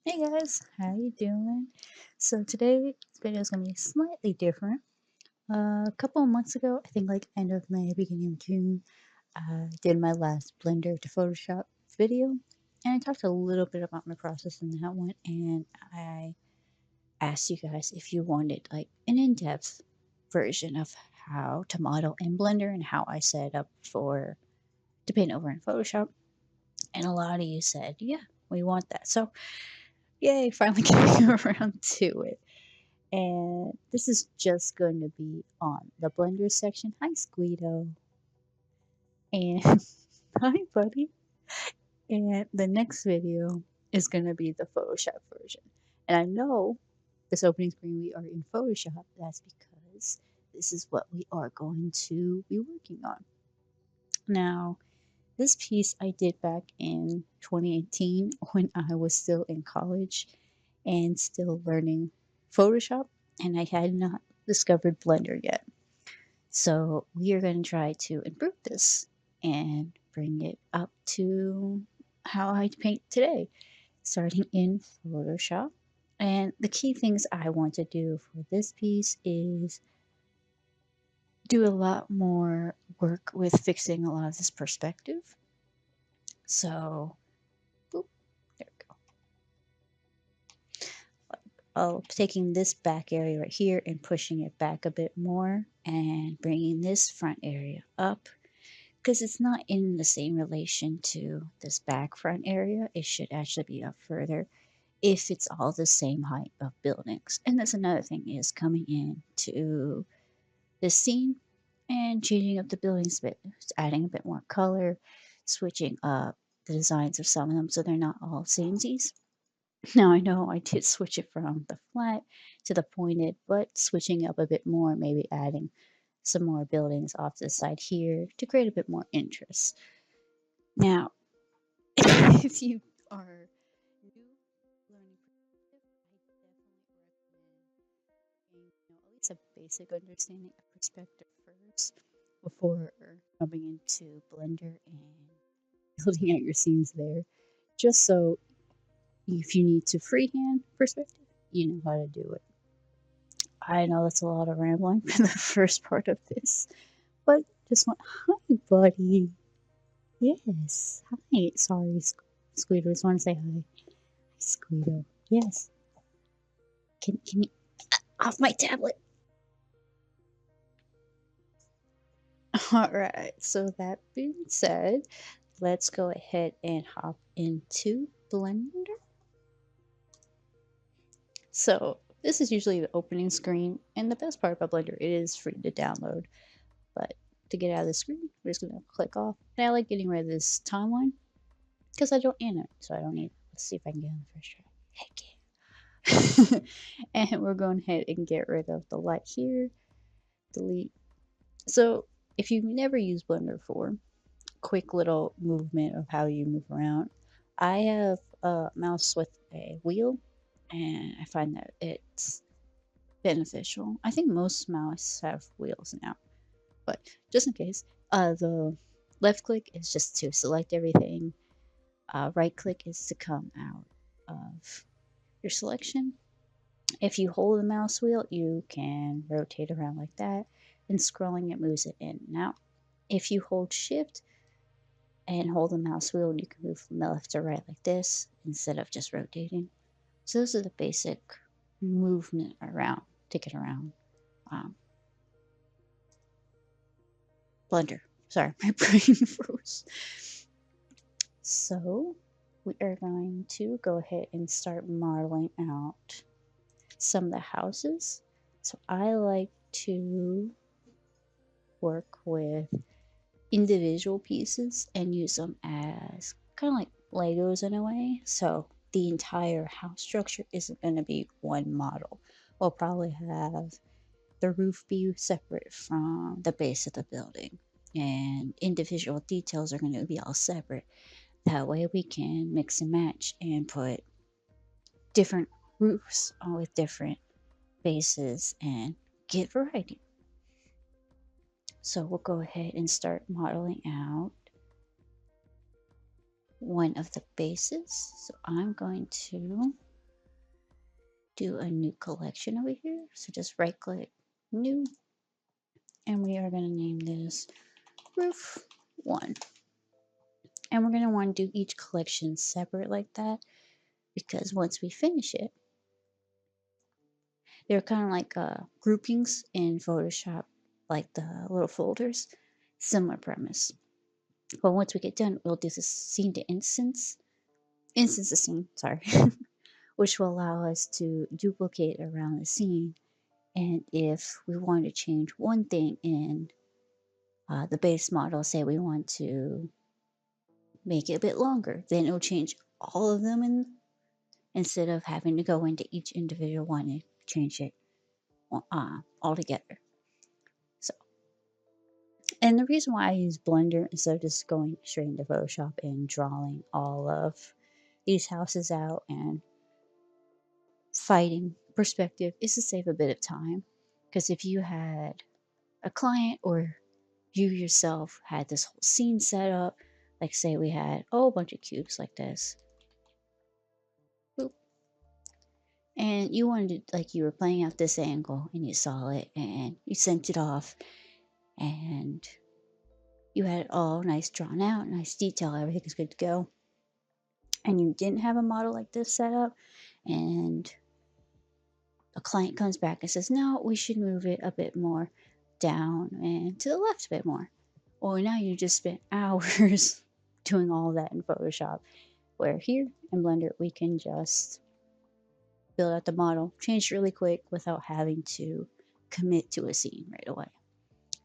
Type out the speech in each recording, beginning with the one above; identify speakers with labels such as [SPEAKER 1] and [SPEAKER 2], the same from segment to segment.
[SPEAKER 1] Hey guys, how you doing? So today's video is gonna be slightly different. A couple of months ago, I think like end of May, beginning of June, I did my last Blender to Photoshop video, and I talked a little bit about my process in that one, and I asked you guys if you wanted like an in-depth version of how to model in Blender and how I set it up for to paint over in Photoshop, and a lot of you said, yeah, we want that. So yay, finally getting around to it. And this is just going to be on the Blender section. Hi, Squeedo. And hi, buddy. And the next video is going to be the Photoshop version. And I know this opening screen we are in Photoshop. That's because this is what we are going to be working on. Now, this piece I did back in 2018 when I was still in college and still learning Photoshop, and I had not discovered Blender yet. So we are going to try to improve this and bring it up to how I paint today, starting in Photoshop. And the key things I want to do for this piece is do a lot more work with fixing a lot of this perspective. So, boop, there we go. Taking this back area right here and pushing it back a bit more and bringing this front area up because it's not in the same relation to this back front area. It should actually be up further if it's all the same height of buildings. And that's another thing is coming in to this scene and changing up the buildings a bit, adding a bit more color, switching up the designs of some of them so they're not all samesies. Now I know I did switch it from the flat to the pointed, but switching up a bit more, maybe adding some more buildings off to the side here to create a bit more interest. Now, if you are new learning perspective, I definitely recommend getting, at least a basic understanding of perspective first before jumping into Blender and building out your scenes there. Just so if you need to freehand perspective, you know how to do it. I know that's a lot of rambling for the first part of this, but just want, hi, buddy. Yes, hi. Sorry, Squeedo. Just want to say hi. Hi, Squeedo. Yes. Can you off my tablet? All right. So that being said, let's go ahead and hop into Blender. So this is usually the opening screen, and the best part about Blender, it is free to download. But to get out of the screen, we're just gonna click off. And I like getting rid of this timeline because I don't animate, so I don't need it. Let's see if I can get on the first try. Heck yeah. And we're going ahead and get rid of the light here. Delete. So if you've never used Blender before, quick little movement of how you move around. I have a mouse with a wheel, and I find that it's beneficial. I think most mouse have wheels now, but just in case, the left click is just to select everything. Right click is to come out of your selection. If you hold the mouse wheel, you can rotate around like that, and scrolling it moves it in and out. If you hold shift and hold the mouse wheel, you can move from left to right like this instead of just rotating. So those are the basic movement around to get around um, Blender. Sorry, my brain froze. So we are going to go ahead and start modeling out some of the houses. So I like to work with individual pieces and use them as kind of like Legos in a way. So the entire house structure isn't going to be one model. We'll probably have the roof be separate from the base of the building, and individual details are going to be all separate. That way we can mix and match and put different roofs with different bases and get variety. So we'll go ahead and start modeling out one of the bases. So I'm going to do a new collection over here. So just right click, new, and we are going to name this roof 1. And we're going to want to do each collection separate like that, because once we finish it, they're kind of like groupings in Photoshop, like the little folders, similar premise. But once we get done, we'll do this scene to instance to scene, sorry, which will allow us to duplicate around the scene. And if we want to change one thing in the base model, say we want to make it a bit longer, then it'll change all of them instead of having to go into each individual one and change it all together. So, and the reason why I use Blender instead of just going straight into Photoshop and drawing all of these houses out and fighting perspective is to save a bit of time. Because if you had a client or you yourself had this whole scene set up, like say we had a whole bunch of cubes like this, boop, and you wanted to, like you were playing out this angle and you saw it and you sent it off and you had it all nice drawn out, nice detail, everything is good to go, and you didn't have a model like this set up, and a client comes back and says, no, we should move it a bit more down and to the left a bit more. Well, now you just spent hours doing all that in Photoshop, where here in Blender, we can just build out the model, change really quick without having to commit to a scene right away.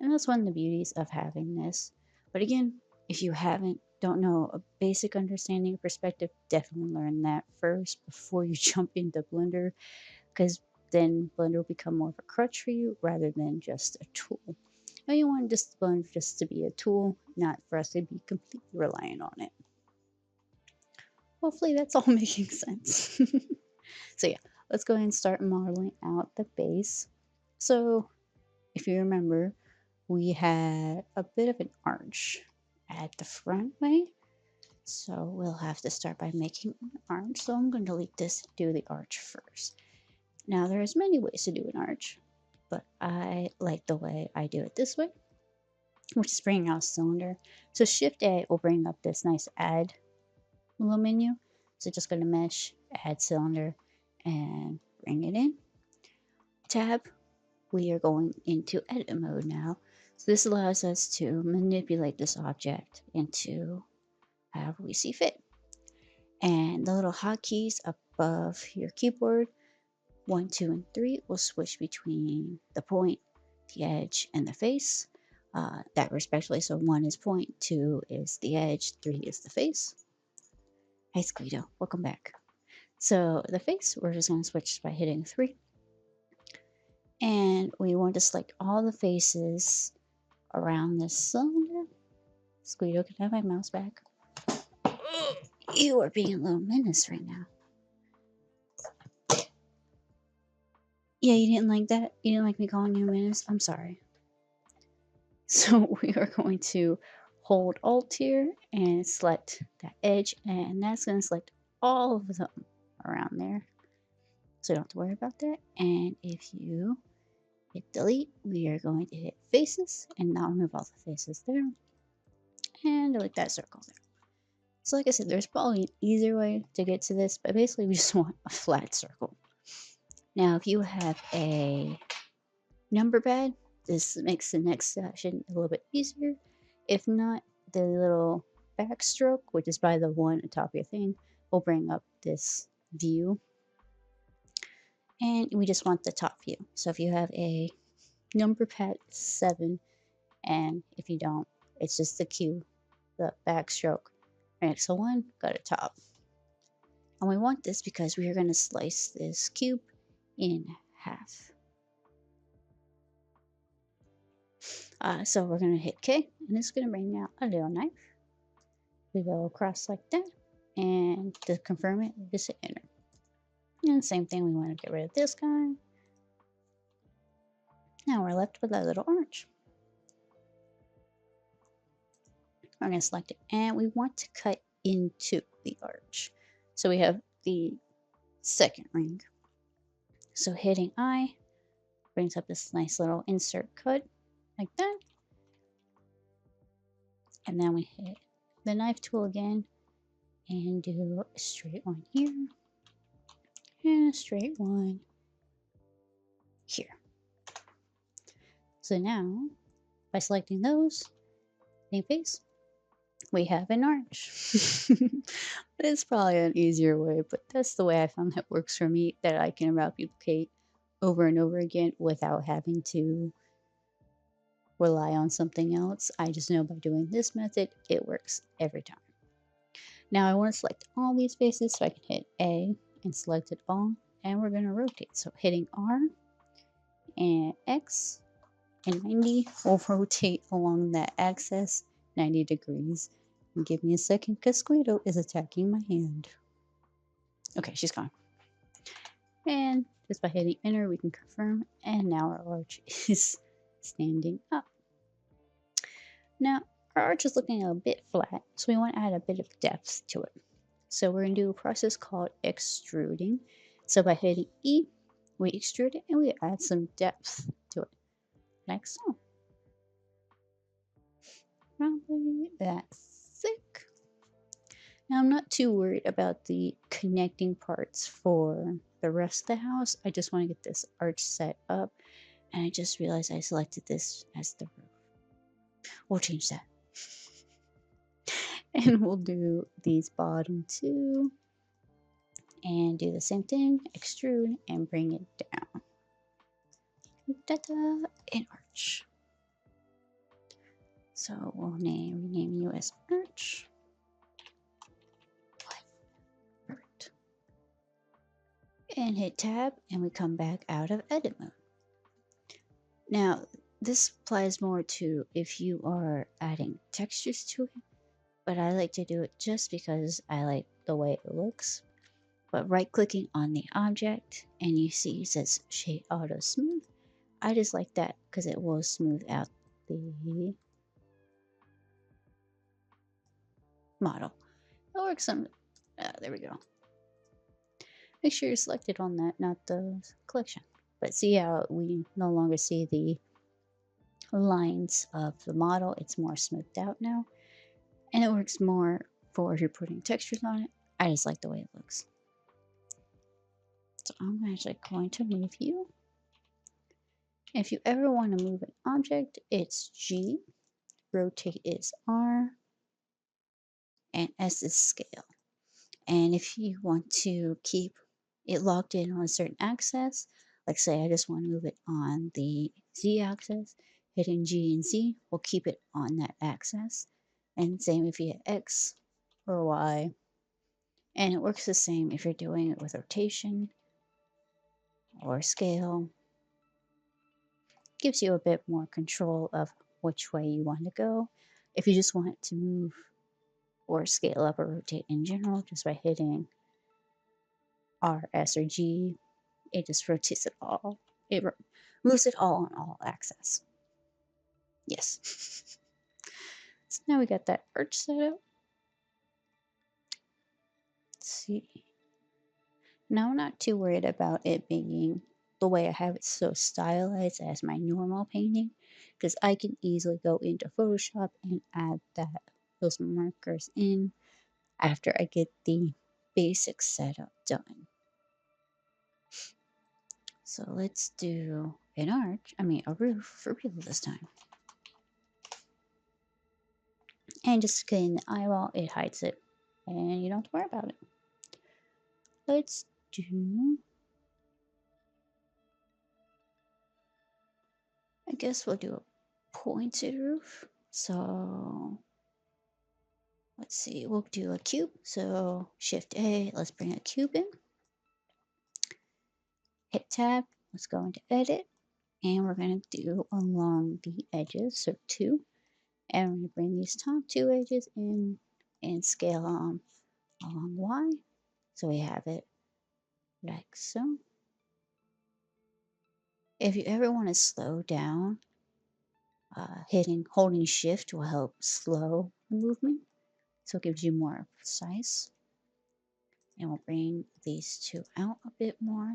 [SPEAKER 1] And that's one of the beauties of having this. But again, if you don't know a basic understanding of perspective, definitely learn that first before you jump into Blender, because then Blender will become more of a crutch for you rather than just a tool. Now you want Blender just to be a tool, not for us to be completely reliant on it. Hopefully that's all making sense. So yeah, let's go ahead and start modeling out the base. So if you remember, we had a bit of an arch at the front way. So we'll have to start by making an arch. So I'm going to delete this and do the arch first. Now there's many ways to do an arch, but I like the way I do it this way, which is bringing out a cylinder. So Shift A will bring up this nice add little menu. So just go to mesh, add cylinder, and bring it in. Tab, we are going into edit mode now. So this allows us to manipulate this object into however we see fit. And the little hotkeys above your keyboard, 1, 2, and 3 will switch between the point, the edge, and the face. That respectively. So 1 is point, 2 is the edge, 3 is the face. Hey Squeedo, welcome back. So the face, we're just going to switch by hitting 3. And we want to select all the faces around this cylinder. Squeedo, can I have my mouse back? You are being a little menace right now. Yeah, you didn't like that? You didn't like me calling you a menace? I'm sorry. So we are going to hold Alt here and select that edge, and that's going to select all of them around there. So you don't have to worry about that. And if you hit delete, we are going to hit faces, and now remove all the faces there. And delete that circle there. So like I said, there's probably an easier way to get to this, but basically we just want a flat circle. Now, if you have a number pad, this makes the next section a little bit easier. If not, the little backstroke, which is by the one on top of your thing, will bring up this view. And we just want the top view. So if you have a number pad 7, and if you don't, it's just the Q, the backstroke. Next to 1, go to top. And we want this because we are going to slice this cube in half. So we're going to hit K, and it's going to bring out a little knife. We go across like that, and to confirm it, we just hit enter. And same thing, we want to get rid of this guy. Now we're left with that little arch. We're going to select it, and we want to cut into the arch. So we have the second ring. So hitting I brings up this nice little insert cut like that. And then we hit the knife tool again and do a straight one here and a straight one here. So now, by selecting those, same face, we have an arch. It's probably an easier way, but that's the way I found that works for me, that I can replicate over and over again without having to rely on something else. I just know by doing this method, it works every time. Now I want to select all these faces, so I can hit A and select it all, and we're going to rotate. So hitting R and X and 90 will rotate along that axis 90 degrees. And give me a second because Squirtle is attacking my hand. Okay, she's gone. And just by hitting enter, we can confirm, and now our arch is standing up. Now, our arch is looking a bit flat, so we want to add a bit of depth to it. So we're going to do a process called extruding. So by hitting E, we extrude it and we add some depth to it, like so. Probably that thick. Now I'm not too worried about the connecting parts for the rest of the house. I just want to get this arch set up, and I just realized I selected this as the roof. We'll change that. And we'll do these bottom two and do the same thing, extrude and bring it down. Ta-da, an arch. So we'll rename you as arch. Perfect. And hit tab and we come back out of edit mode. Now this applies more to if you are adding textures to it, but I like to do it just because I like the way it looks. But right clicking on the object and you see it says shade auto smooth, I just like that because it will smooth out the model. It works on, there we go. Make sure you're selected on that, not the collection. But see how we no longer see the lines of the model, it's more smoothed out now. And it works more for if you're putting textures on it. I just like the way it looks. So I'm actually going to move you. If you ever want to move an object, it's G, rotate is R, and S is scale. And if you want to keep it locked in on a certain axis, like say I just want to move it on the Z axis, hitting G and Z will keep it on that axis. And same if you hit X or Y. And it works the same if you're doing it with rotation or scale. Gives you a bit more control of which way you want to go. If you just want it to move or scale up or rotate in general, just by hitting R, S, or G, it just rotates it all. It moves it all on all axes. Yes. So now we got that arch set up. Let's see. Now I'm not too worried about it being the way I have it so stylized as my normal painting, because I can easily go into Photoshop and add those markers in after I get the basic setup done. So let's do a roof for real this time. And just clean the eyeball, it hides it, and you don't have to worry about it. Let's do, I guess we'll do a pointed roof. So let's see, we'll do a cube. So Shift A, let's bring a cube in. Hit tab, let's go into edit, and we're going to do along the edges, so 2. And we're going to bring these top 2 edges in and scale along Y. So we have it like so. If you ever want to slow down, holding shift will help slow the movement. So it gives you more precise. And we'll bring these 2 out a bit more.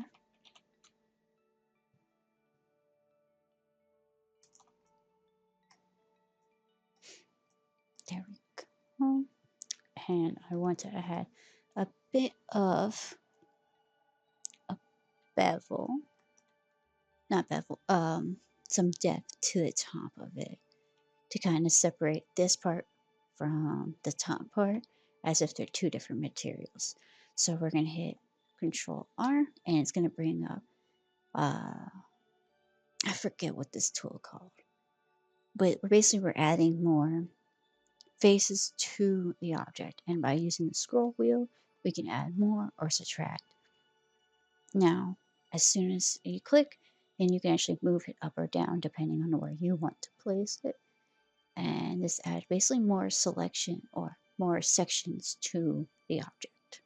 [SPEAKER 1] There we go. And I want to add a bit of a bevel, not bevel, some depth to the top of it to kind of separate this part from the top part as if they're two different materials. So we're going to hit Control R and it's going to bring up, I forget what this tool called, but we're adding more faces to the object. And by using the scroll wheel, we can add more or subtract. Now, as soon as you click, and you can actually move it up or down depending on where you want to place it. And this adds basically more selection or more sections to the object.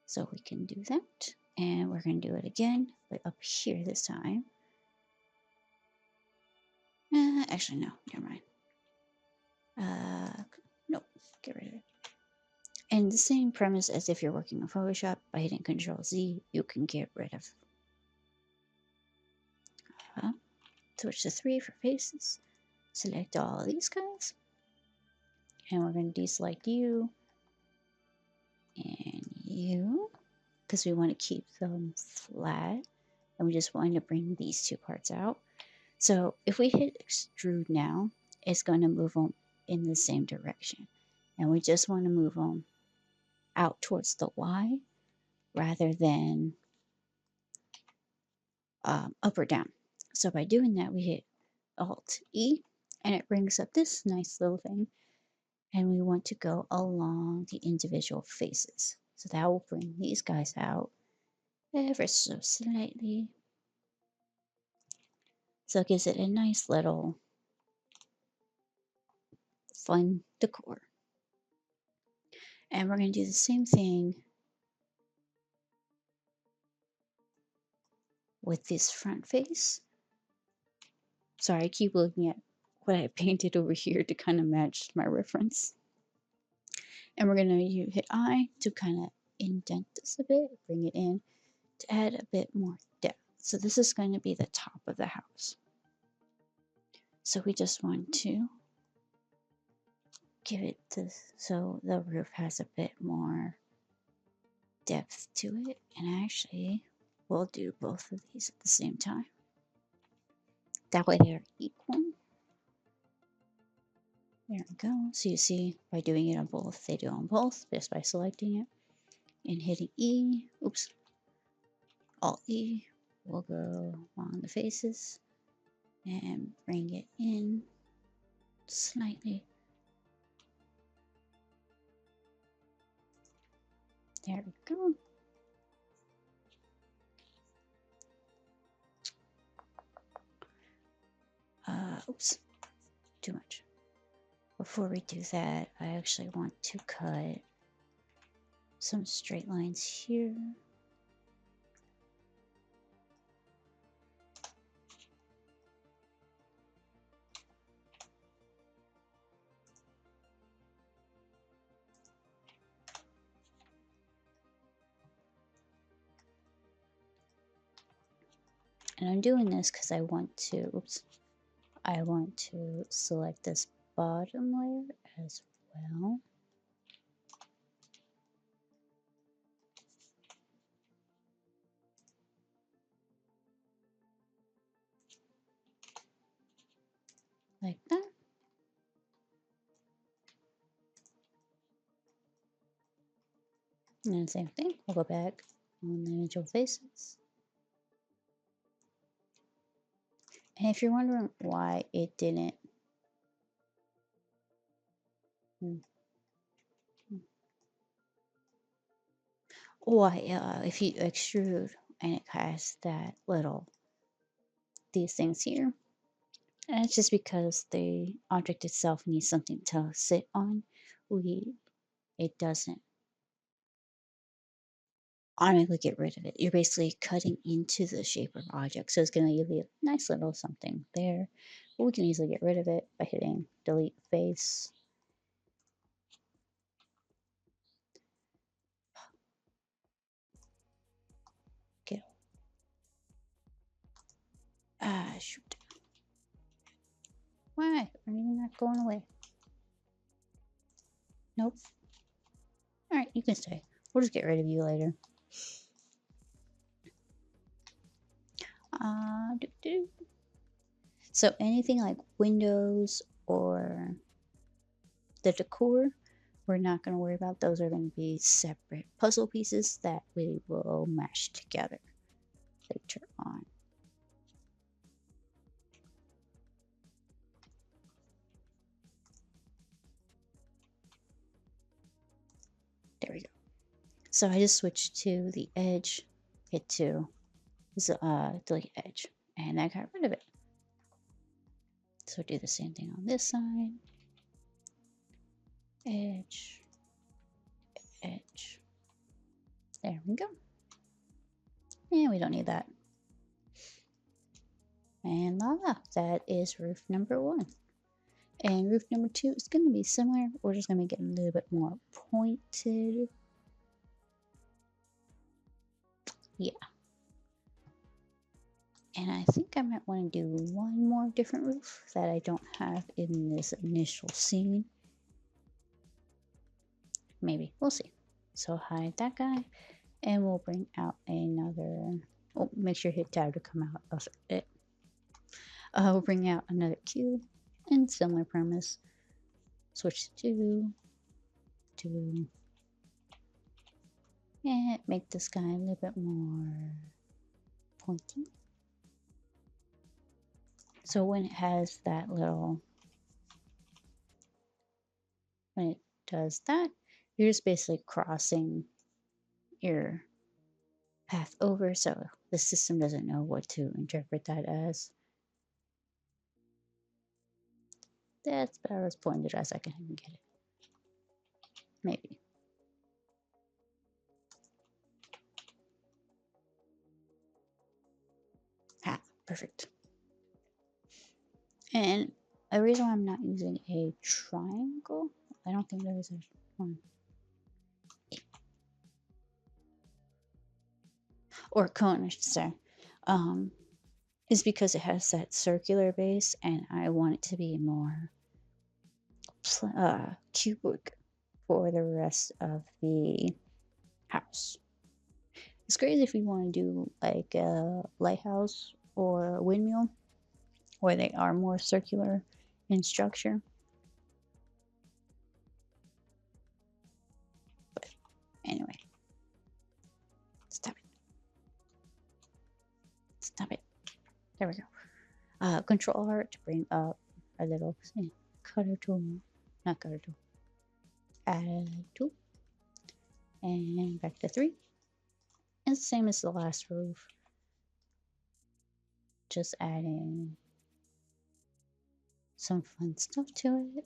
[SPEAKER 1] So we can do that. And we're going to do it again, but up here this time. Actually, no, never mind. Nope, get rid of it. And the same premise as if you're working on Photoshop, by hitting Control Z, you can get rid of. Switch to 3 for faces. Select all of these guys. And we're going to deselect you and you because we want to keep them flat. And we just want to bring these two parts out. So if we hit extrude now, it's going to move them in the same direction. And we just want to move them out towards the Y rather than up or down. So by doing that, we hit Alt E and it brings up this nice little thing. And we want to go along the individual faces. So that will bring these guys out ever so slightly. So it gives it a nice little fun decor. And we're going to do the same thing with this front face. Sorry, I keep looking at what I painted over here to kind of match my reference. And we're going to hit I to kind of indent this a bit, bring it in to add a bit more depth. So this is going to be the top of the house. So we just want to give it this so the roof has a bit more depth to it. And actually, we'll do both of these at the same time. That way they're equal. There we go. So you see, by doing it on both, they do on both just by selecting it and hitting E. Oops. Alt E. We'll go on the faces and bring it in slightly. There we go. Oops, too much. Before we do that, I actually want to cut some straight lines here. And I'm doing this because I want to, oops, I want to select this bottom layer as well. Like that. And then same thing, we'll go back on the individual faces. And if you're wondering why it didn't, why if you extrude and it has that little, these things here, and it's just because the object itself needs something to sit on. It doesn't automatically get rid of it. You're basically cutting into the shape of the object. So it's going to give you a nice little something there. But we can easily get rid of it by hitting delete face. Get, shoot. Why? Are you not going away? Nope. Alright, you can stay. We'll just get rid of you later. Doo -doo. So anything like windows or the decor, we're not going to worry about. Those are going to be separate puzzle pieces that we will mash together later on. There we go. So I just switched to the edge, hit to delete edge, and I got rid of it. So do the same thing on this side. Edge, edge. There we go. And we don't need that. And voila, that is roof number 1. And roof number 2 is going to be similar. We're just going to get a little bit more pointed. Yeah. And I think I might want to do one more different roof that I don't have in this initial scene. Maybe. We'll see. So hide that guy. And we'll bring out another... Oh, make sure you hit tab to come out of it. We'll bring out another cube. And similar premise. Switch to 2. And make this guy a little bit more pointy. So when it has that little, when it does that, you're just basically crossing your path over, so the system doesn't know what to interpret that as. That's about as pointed as I can get it. Maybe. Ah, perfect. And the reason why I'm not using a triangle, I don't think there is a one. Or cone, I should say, is because it has that circular base, and I want it to be more cubic for the rest of the house. It's great if you want to do like a lighthouse or a windmill, where they are more circular in structure. But anyway, stop it. Stop it. There we go. Control R to bring up a little cutter tool. Not cutter tool. Add tool. And back to 3. It's the same as the last roof. Just adding some fun stuff to it.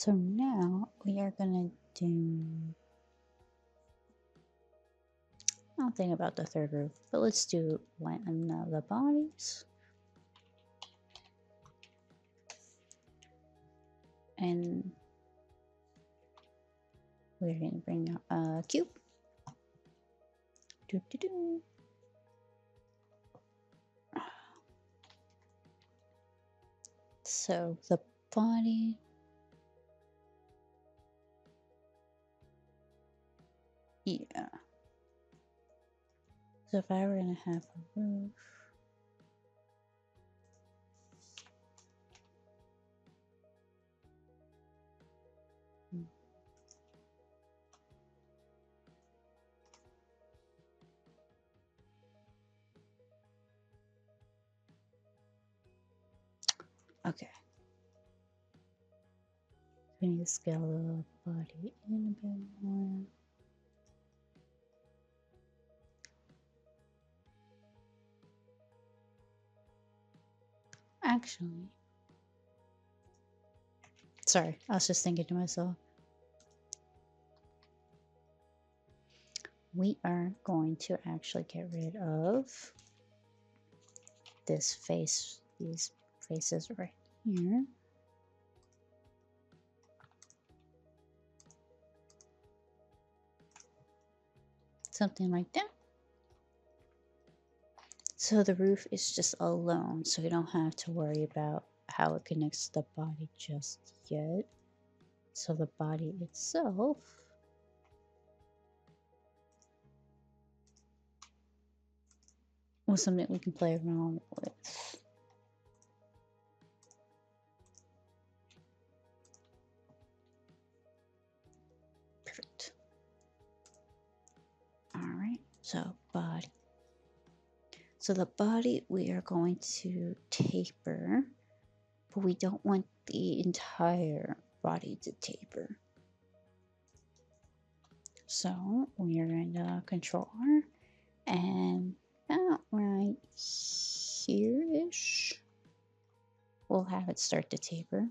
[SPEAKER 1] So now we are gonna do, I'll think about the third roof, but let's do one of the bodies. And we're gonna bring up a cube. Doo -doo -doo. So the body, yeah. So if I were gonna have a roof, okay. We need to scale the body in a bit more. Actually, sorry, I was just thinking to myself, we are going to actually get rid of this face, these faces right here. Something like that. So the roof is just alone, so we don't have to worry about how it connects to the body just yet. So the body itself was something we can play around with. Perfect. Alright, so body. So the body we are going to taper, but we don't want the entire body to taper. So we are going to Control R, and about right here-ish, we'll have it start to taper.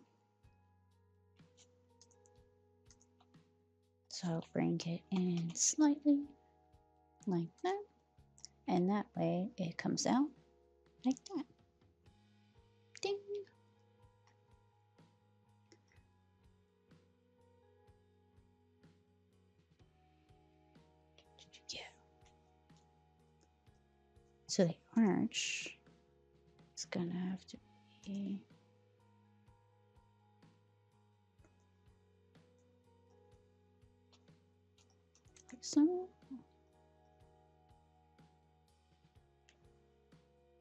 [SPEAKER 1] So bring it in slightly, like that, and that way it comes out like that. Ding! Yeah. So the arch is gonna have to be like so.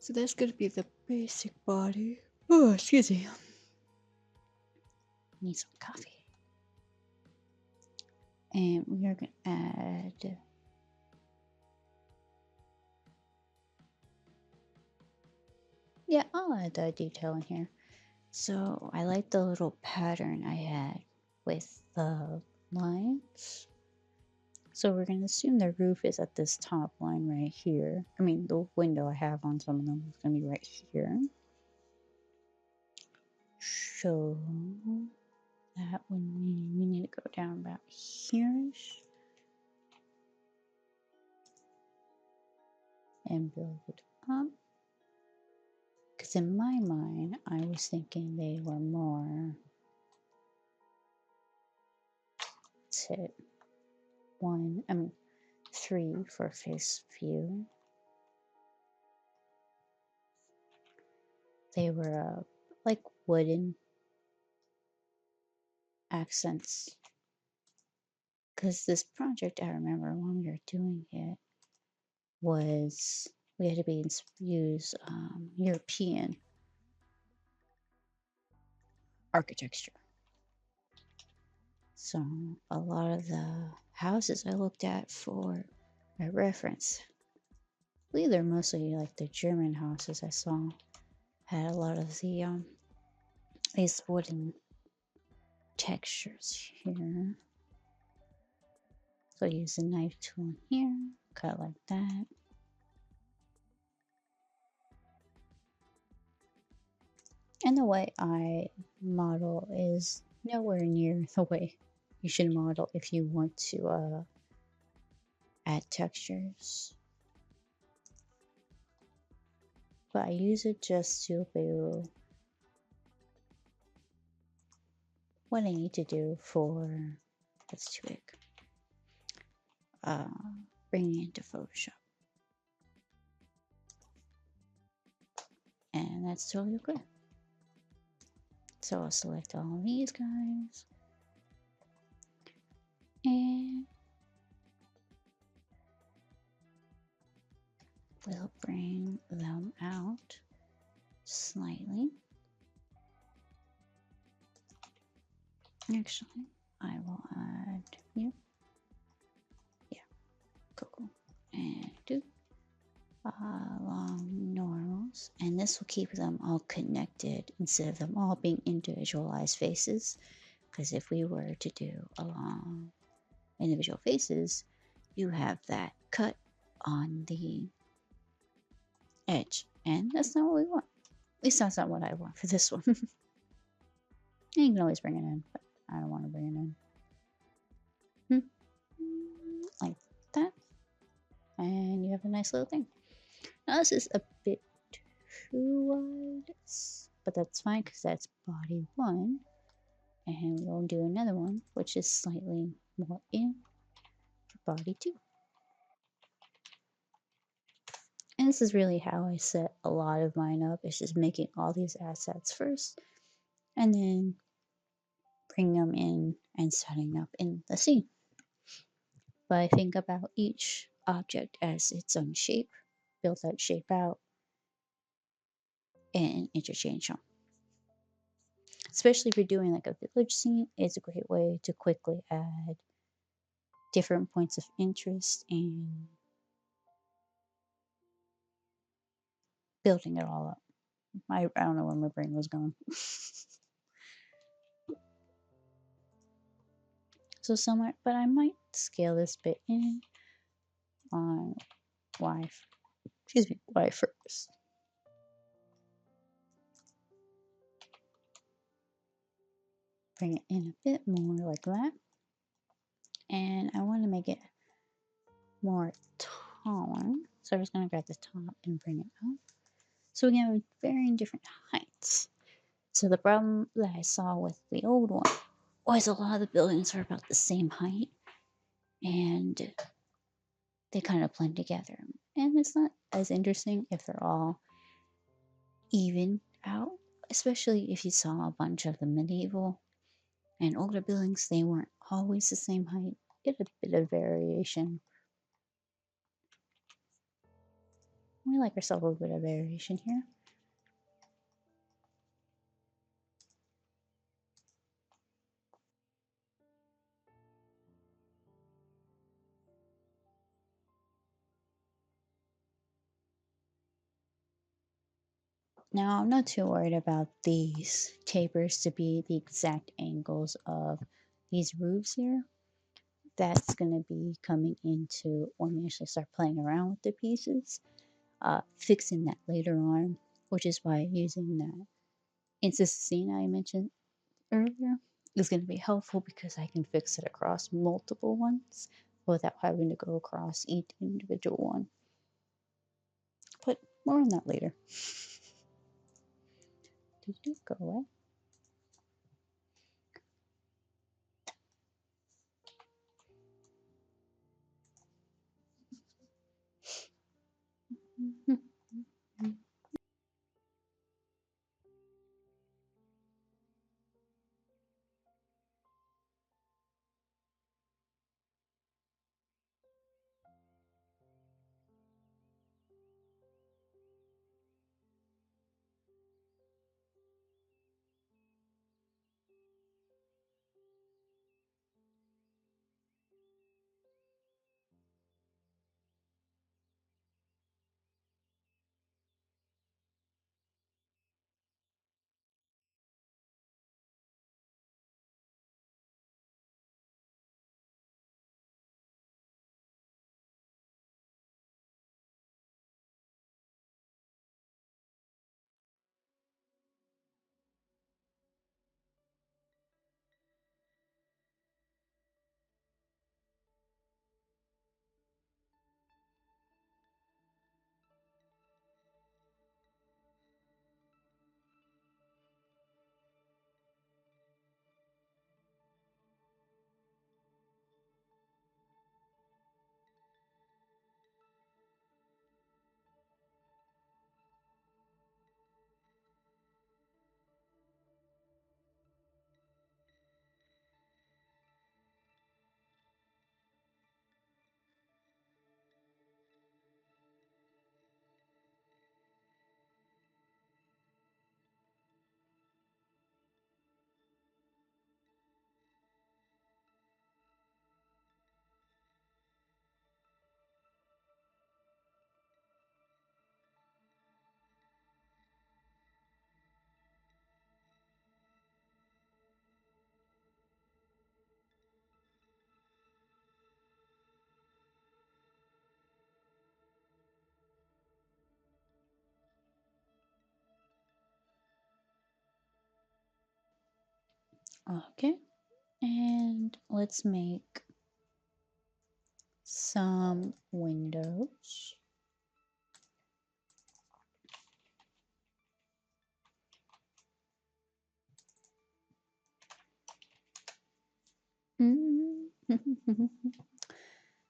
[SPEAKER 1] So that's gonna be the basic body. Oh, excuse me. Need some coffee. And we are gonna add I'll add that detail in here. So I like the little pattern I had with the lines. So we're going to assume the roof is at this top line right here. I mean, the window I have on some of them is going to be right here. So that would mean we need to go down about here-ish and build it up. Because in my mind, I was thinking they were more, let's hit 3 for face view. They were like wooden accents. Because this project, I remember when we were doing it, was we had to use European architecture. So a lot of the houses I looked at for my reference, I believe they're mostly like the German houses I saw, had a lot of the these wooden textures here. So I use the knife tool here, cut like that. And the way I model is nowhere near the way you should model if you want to add textures. But I use it just to do what I need to do for, that's too big, bringing it into Photoshop. And that's totally okay. So I'll select all these guys. And we'll bring them out slightly. Actually, I will add you. Yeah, cool. And do long normals. And this will keep them all connected instead of them all being individualized faces. Because if we were to do along individual faces, you have that cut on the edge. And that's not what we want. At least that's not what I want for this one. You can always bring it in, but I don't want to bring it in. Like that. And you have a nice little thing. Now this is a bit too wide, but that's fine because that's body 1. And we'll do another one, which is slightly more in for body 2. And this is really how I set a lot of mine up. It's just making all these assets first, and then bring them in and setting up in the scene. But I think about each object as its own shape, build that shape out, and interchange them. Especially if you're doing like a village scene, it's a great way to quickly add different points of interest and building it all up. I don't know where my brain was going. So somewhere, but I might scale this bit in on Y first. Bring it in a bit more like that. And I want to make it more taller. So I'm just going to grab the top and bring it up. So we have varying different heights. So the problem that I saw with the old one was a lot of the buildings are about the same height. And they kind of blend together. And it's not as interesting if they're all even out, especially if you saw a bunch of the medieval and older buildings, they weren't always the same height. Get a bit of variation. We like ourselves a bit of variation here. Now, I'm not too worried about these tapers to be the exact angles of these roofs here. That's going to be coming into when we actually start playing around with the pieces, fixing that later on, which is why using that instance scene I mentioned earlier is going to be helpful because I can fix it across multiple ones without having to go across each individual one. But more on that later. Go away. Okay, and let's make some windows.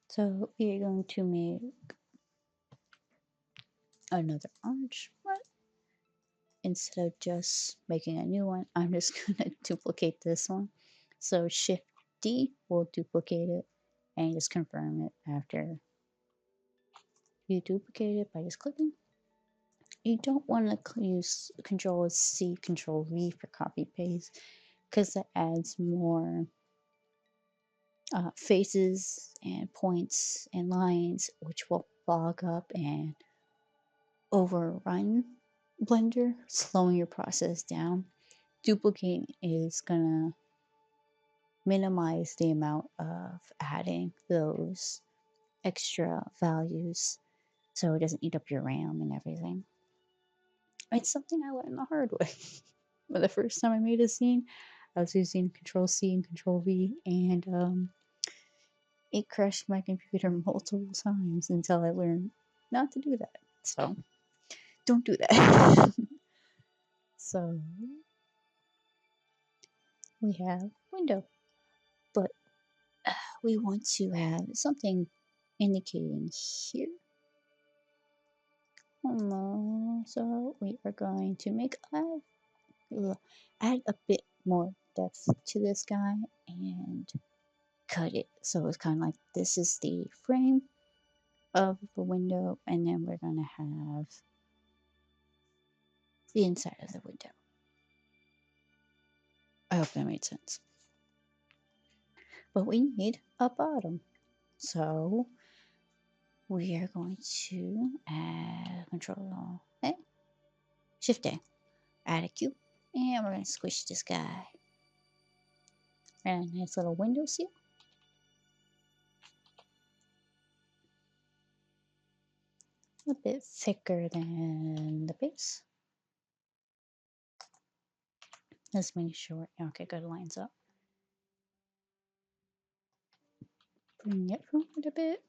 [SPEAKER 1] So we are going to make another arch, but instead of just making a new one, I'm just going to duplicate this one. So Shift D will duplicate it and just confirm it after you duplicate it by just clicking. You don't want to use Control C, Control V for copy paste because that adds more faces and points and lines, which will fog up and overrun Blender, slowing your process down. Duplicating is gonna minimize the amount of adding those extra values so it doesn't eat up your RAM and everything. It's something I learned the hard way. For the first time I made a scene, I was using Control C and Control V, and it crashed my computer multiple times until I learned not to do that. So don't do that. So we have window, but we want to have something indicating here. So we are going to make add a bit more depth to this guy and cut it. So it's kind of like this is the frame of the window, and then we're going to have the inside of the window. I hope that made sense. But we need a bottom. So we are going to add Control A, Shift A, add a cube, and we're going to squish this guy. And a nice little window seal. A bit thicker than the base. Let's make sure. Okay, good, lines up. Bring it forward a bit.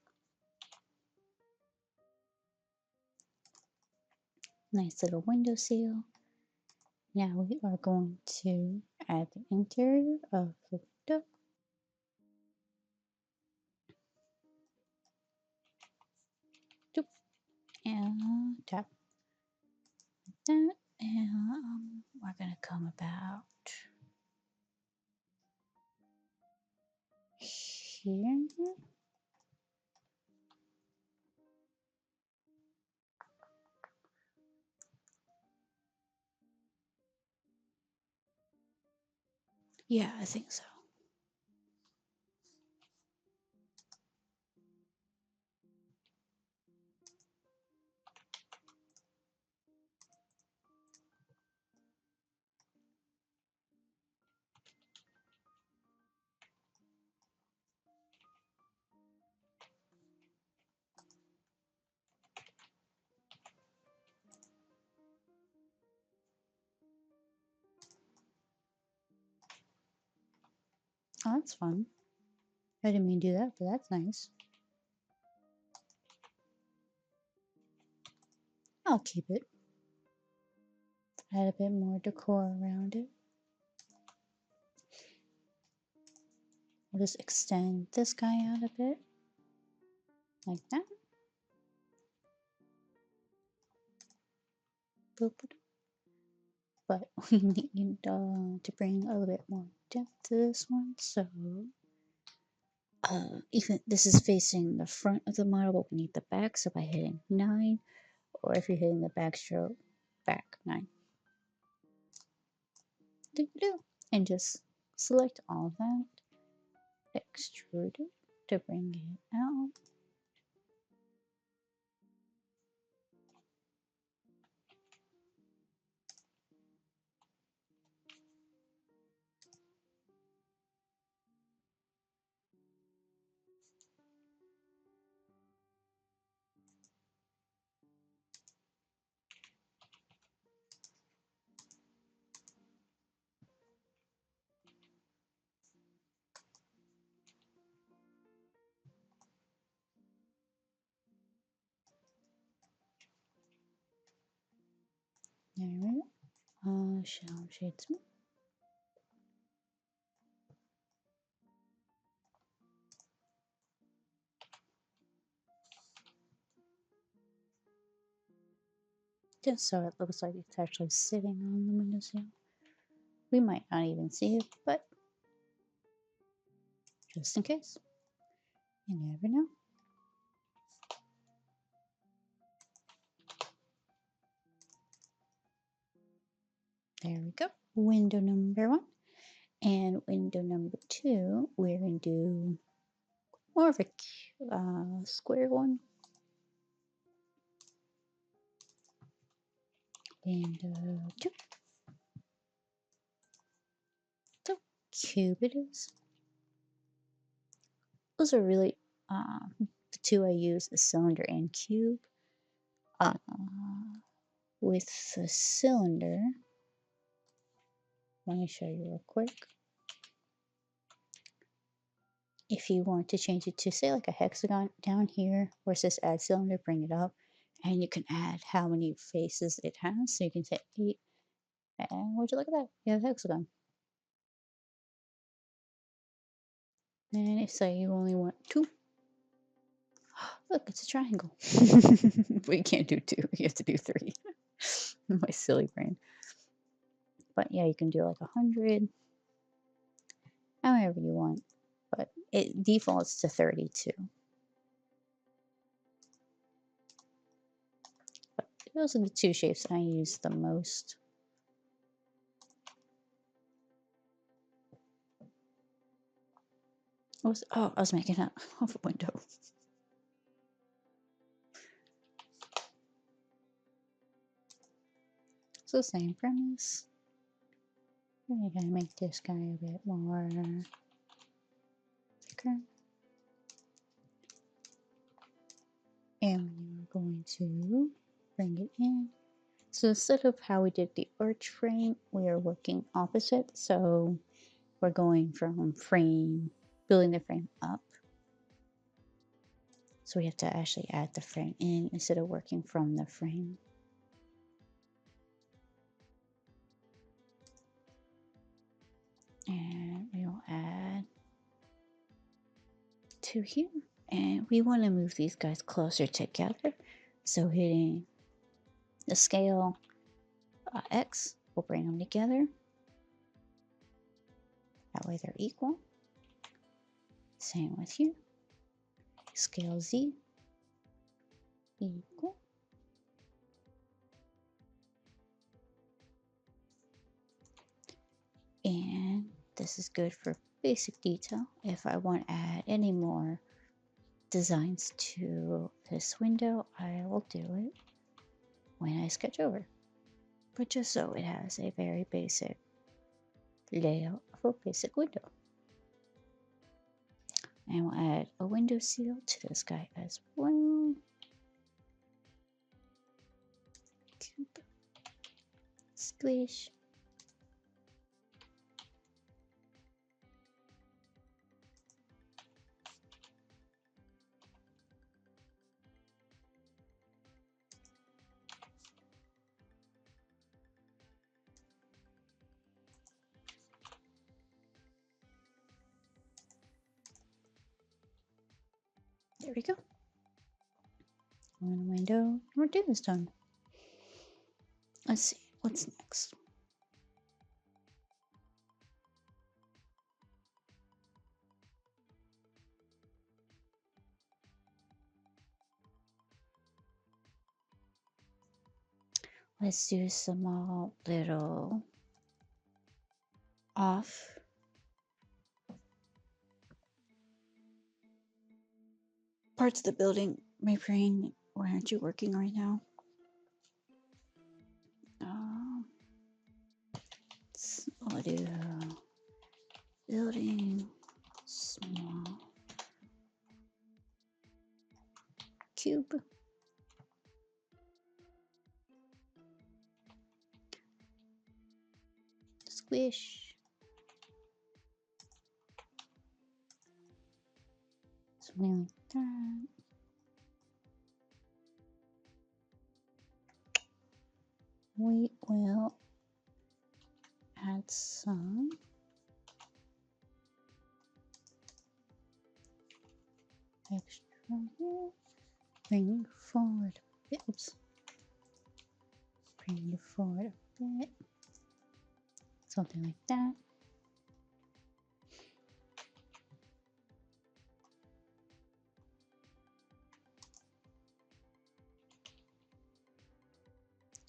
[SPEAKER 1] Nice little window seal. Now we are going to add the interior of the window. And tap that. And we're going to come about here. Yeah, I think so. Oh, that's fun. I didn't mean to do that, but that's nice. I'll keep it. Add a bit more decor around it. We'll just extend this guy out a bit. Like that. Boop. But we need to bring a little bit more depth to this one. So even this is facing the front of the model, but we need the back. So by hitting 9, or if you're hitting the backstroke, back 9. And just select all of that, extrude it to bring it out. Shell shades me. Just so it looks like it's actually sitting on the windowsill. We might not even see it, but just in case. You never know. There we go. Window number 1. And window number 2, we're going to do more of a square one. Window 2. So cube it is. Those are really the two I use, the cylinder and cube. With the cylinder, let me show you real quick. If you want to change it to say like a hexagon down here where it says add cylinder, bring it up, and you can add how many faces it has. So you can say 8, and would you look at that? You have a hexagon. And if say you only want 2, look, it's a triangle. But you can't do 2, you have to do 3. My silly brain. But yeah, you can do like 100, however you want. But it defaults to 32. But those are the 2 shapes I use the most. I was making it off a window. So same premise. We're gonna make this guy a bit more thicker. And we're going to bring it in. So instead of how we did the arch frame, we are working opposite. So we're going from building the frame up. So we have to actually add the frame in instead of working from the frame. And we'll add 2 here. And we want to move these guys closer together. So hitting the scale X will bring them together. That way they're equal. Same with here. Scale Z equal. And this is good for basic detail. If I want to add any more designs to this window, I will do it when I sketch over. But just so it has a very basic layout of a basic window. And we'll add a window seal to this guy as well. Cube. Squish. There we go. One window number 2 is done. Let's see, what's next? Let's do some little off parts of the building. My brain, why aren't you working right now? I'll do building small cube. Squish. Something like that. We will add some extra here. Bring forward a bit. Oops. Bring it forward a bit. Something like that.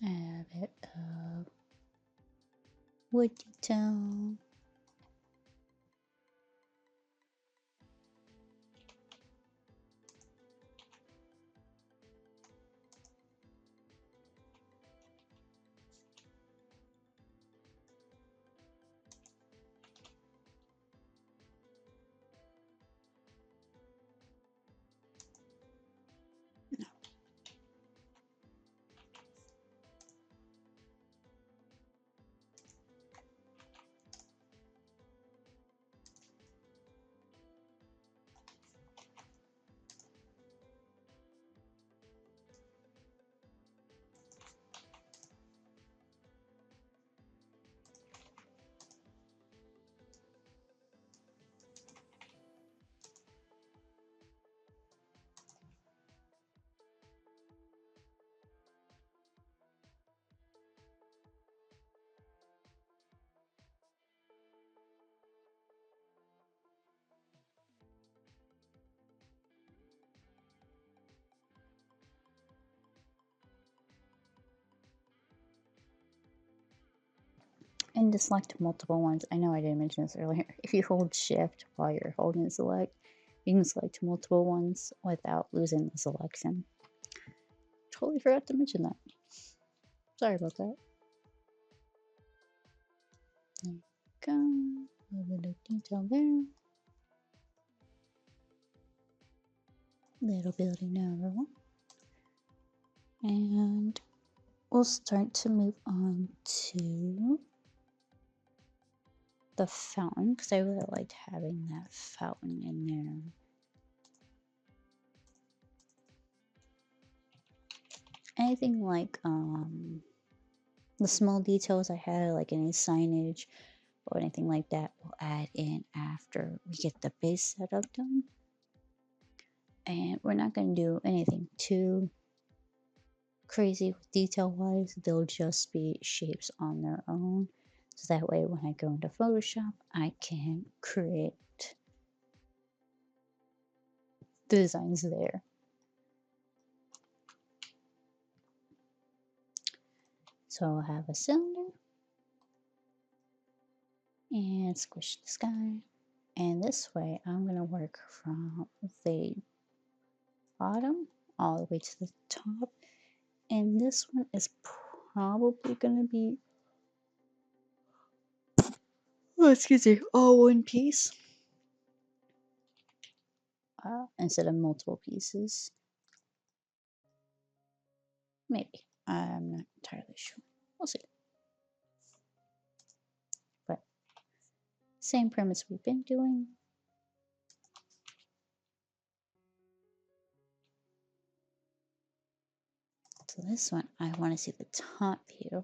[SPEAKER 1] Add a bit of wood detail. And to select multiple ones. I know I didn't mention this earlier. If you hold shift while you're holding select, you can select multiple ones without losing the selection. Totally forgot to mention that. Sorry about that. There you go. A little bit of detail there. Little building number one. And we'll start to move on to the fountain because I really liked having that fountain in there. Anything like the small details I had, like any signage or anything like that, we'll add in after we get the base setup done. And we're not going to do anything too crazy detail wise. They'll just be shapes on their own, so that way when I go into Photoshop I can create the designs there. So I'll have a cylinder and squish the sky, and this way I'm going to work from the bottom all the way to the top, and this one is probably going to be, oh excuse me, all one piece instead of multiple pieces. Maybe, I'm not entirely sure, we'll see. But same premise we've been doing. So this one, I want to see the top view,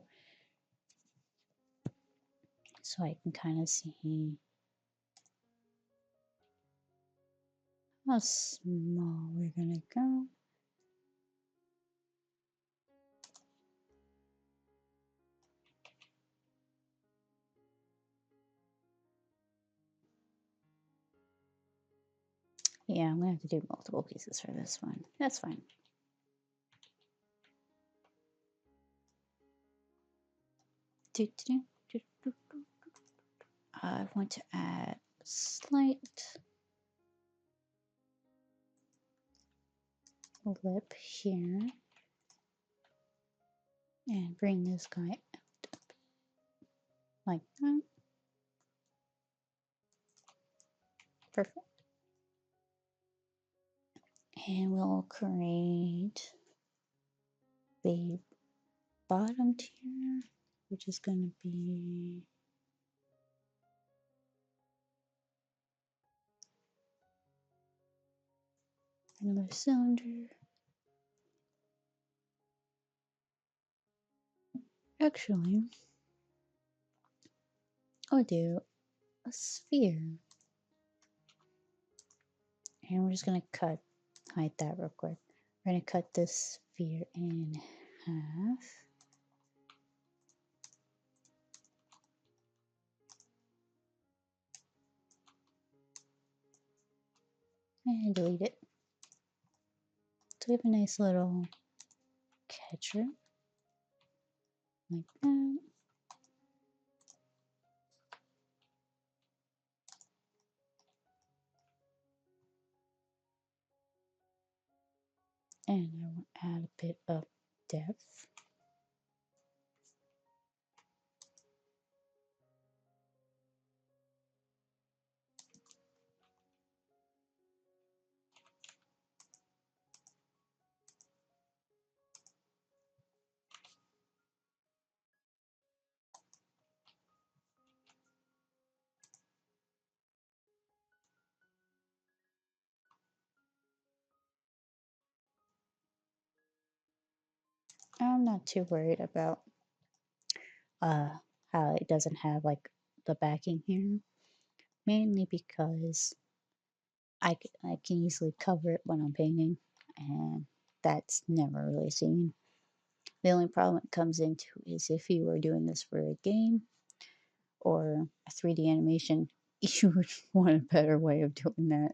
[SPEAKER 1] so I can kind of see how small we're gonna go. Yeah, I'm gonna have to do multiple pieces for this one. That's fine. I want to add slight lip here and bring this guy out like that. Perfect. And we'll create the bottom tier, which is going to be another cylinder. Actually, I'll do a sphere. And we're just going to hide that real quick. We're going to cut this sphere in half. And delete it. So we have a nice little catcher. Like that. And I will add a bit of depth. I'm not too worried about uh, how it doesn't have like the backing here, mainly because I can easily cover it when I'm painting, and that's never really seen. The only problem it comes into is if you were doing this for a game or a 3D animation, you would want a better way of doing that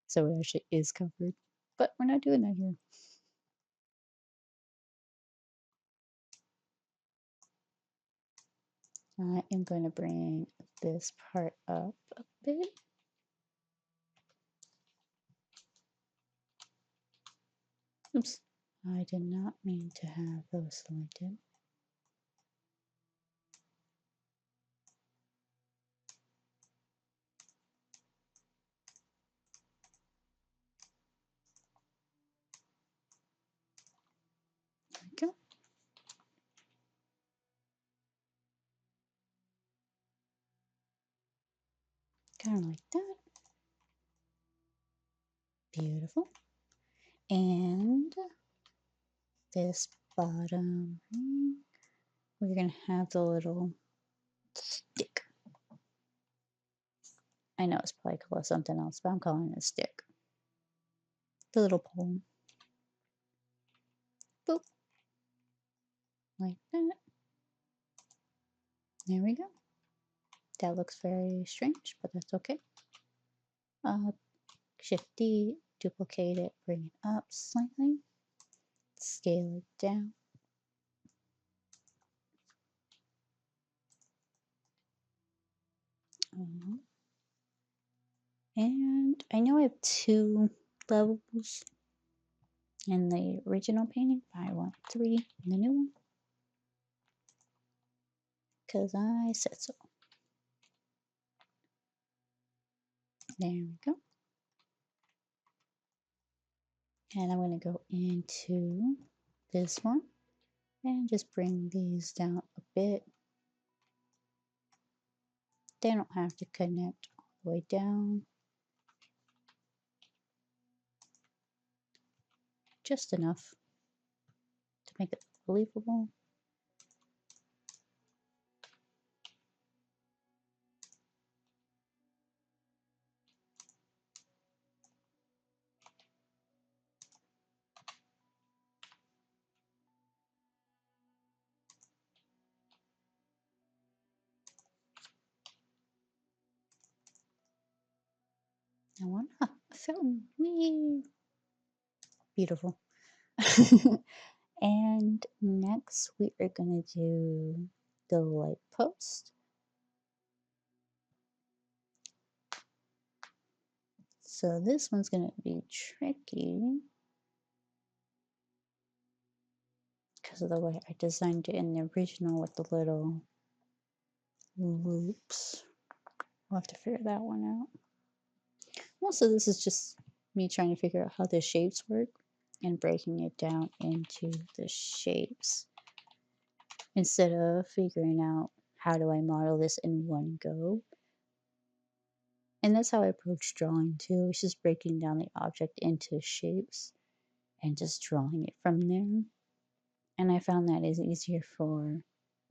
[SPEAKER 1] so it actually is covered. But we're not doing that here. I am going to bring this part up a bit. Oops, I did not mean to have those selected. There we go. Kind of like that. Beautiful. And this bottom ring, we're going to have the little stick. I know it's probably called something else, but I'm calling it a stick. The little pole. Boop. Like that. There we go. That looks very strange, but that's okay. Shift D, duplicate it, bring it up slightly, scale it down. And I know I have 2 levels in the original painting, but I want 3 in the new one because I said so. There we go. And I'm going to go into this one and just bring these down a bit. They don't have to connect all the way down. Just enough to make it believable. I want a fountain. Whee! Beautiful. And next we are going to do the light post. So this one's going to be tricky because of the way I designed it in the original with the little loops. I'll have to figure that one out. Also, this is just me trying to figure out how the shapes work and breaking it down into the shapes instead of figuring out how do I model this in one go. And that's how I approach drawing too. It's just breaking down the object into shapes and just drawing it from there. And I found that is easier for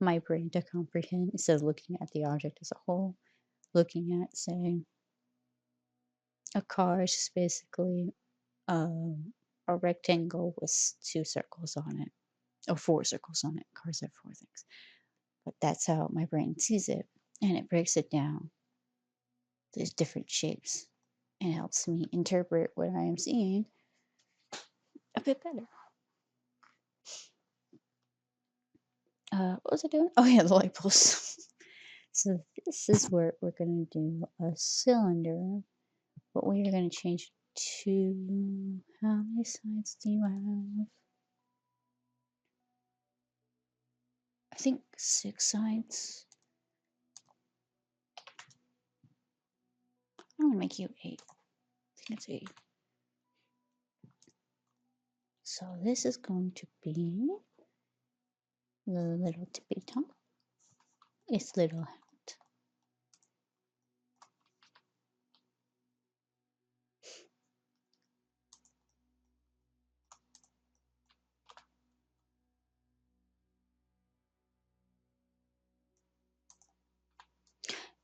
[SPEAKER 1] my brain to comprehend instead of looking at the object as a whole. Looking at, say, a car is just basically a rectangle with two circles on it, or four circles on it. Cars have four things. But that's how my brain sees it. And it breaks it down. There's different shapes and helps me interpret what I am seeing a bit better. What was I doing? Oh yeah, the light post. So this is where we're going to do a cylinder, but we are going to change to, how many sides do you have? I think 6 sides. I'm going to make you 8. I think it's 8. So this is going to be the little tippy top. Its little hat.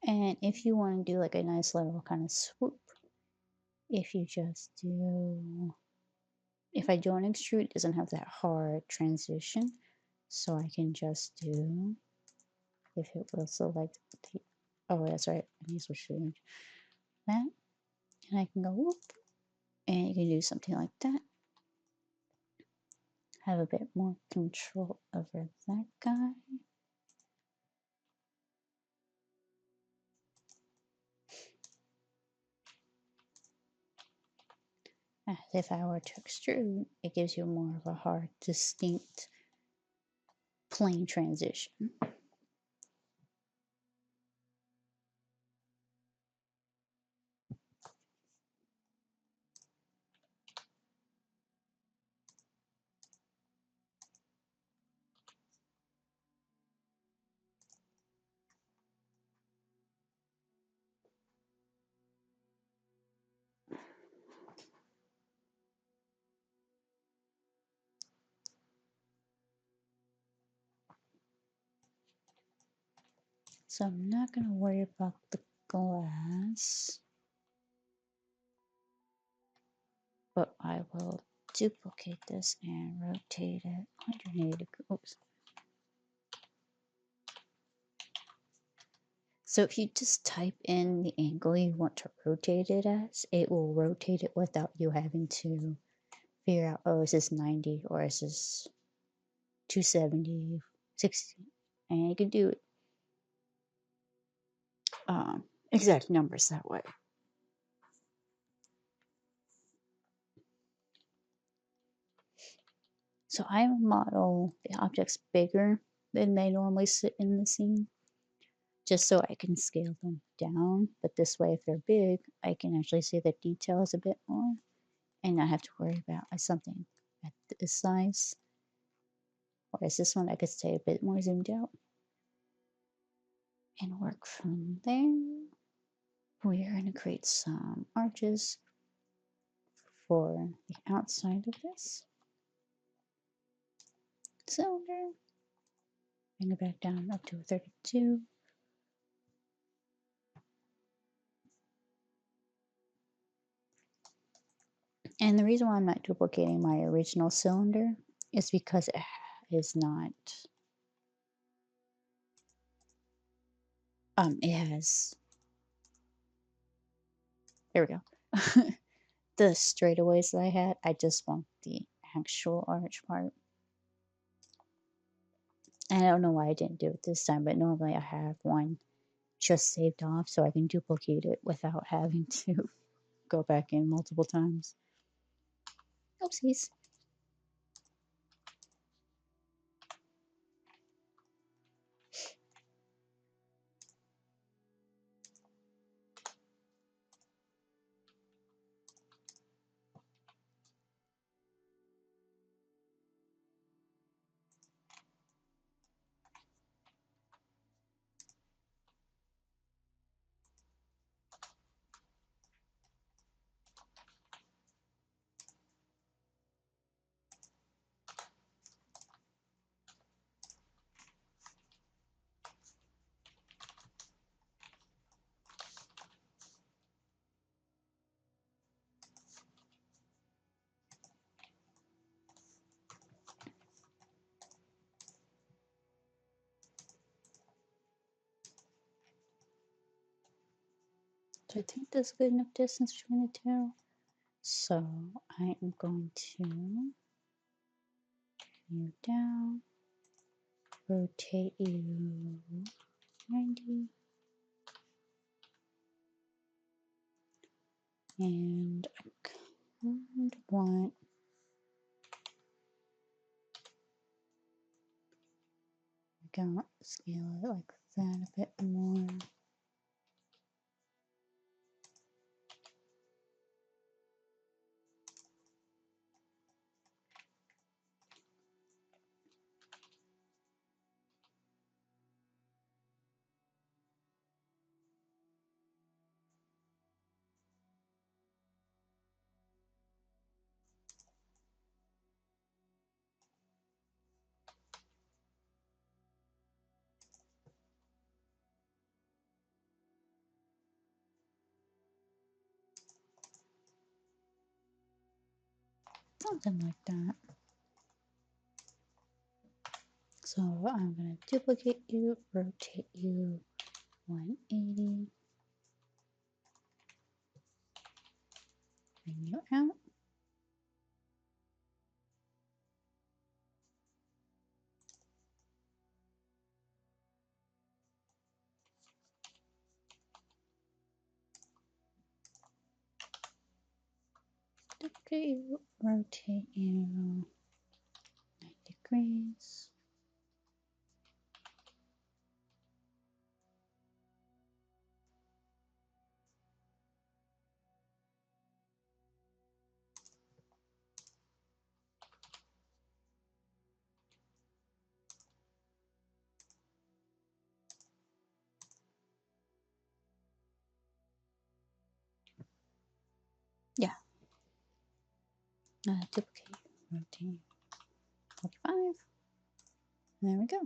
[SPEAKER 1] And if you want to do like a nice little kind of swoop, if you just do, if I don't extrude, it doesn't have that hard transition. So I can just do, if it will select the, oh, that's right, I need to switch to the image. That, and I can go whoop, and you can do something like that. Have a bit more control over that guy. As if I were to extrude, it gives you more of a hard, distinct, plane transition. So I'm not going to worry about the glass, but I will duplicate this and rotate it 180 degrees. So if you just type in the angle you want to rotate it as, it will rotate it without you having to figure out, oh, is this 90 or is this 270, 60, and you can do exact numbers that way. So I model the objects bigger than they normally sit in the scene, just so I can scale them down. But this way, if they're big, I can actually see the details a bit more and not have to worry about something at this size. Whereas this one, I could stay a bit more zoomed out and work from there. We are going to create some arches for the outside of this cylinder. Bring it back down up to a 32. And the reason why I'm not duplicating my original cylinder is because it is not, it has, there we go. The straightaways that I had, I just want the actual arch part. And I don't know why I didn't do it this time, but normally I have one just saved off so I can duplicate it without having to go back in multiple times. Oopsies. I think that's a good enough distance between the two. So I am going to you down, rotate you 90, and I kind of want to scale it like that a bit more. Something like that. So I'm going to duplicate you, rotate you 180, bring you out. Duplicate you, rotate you 90 degrees. Yeah. Duplicate, rotate 45. There we go.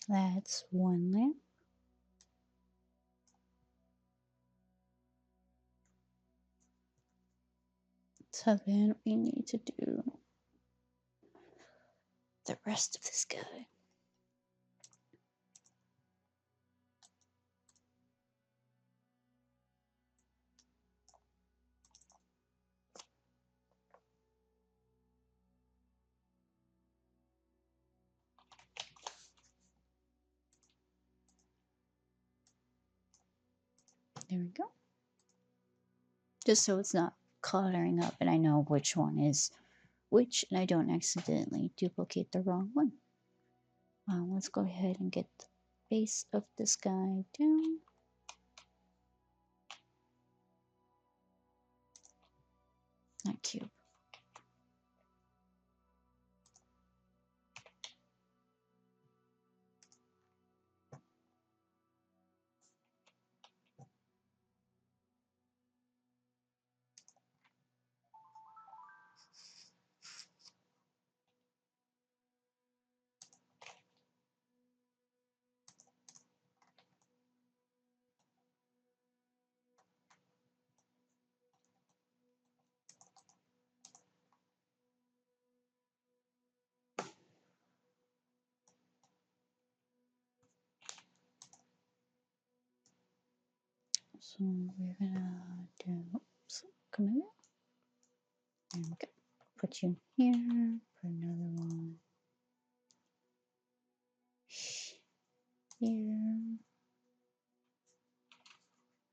[SPEAKER 1] That's one lamp. So then we need to do the rest of this guy. There we go. Just so it's not cluttering up and I know which one is which and I don't accidentally duplicate the wrong one. Let's go ahead and get the base of this guy down. Not cube. So we're gonna do, oops, come in there. And put you here, put another one here.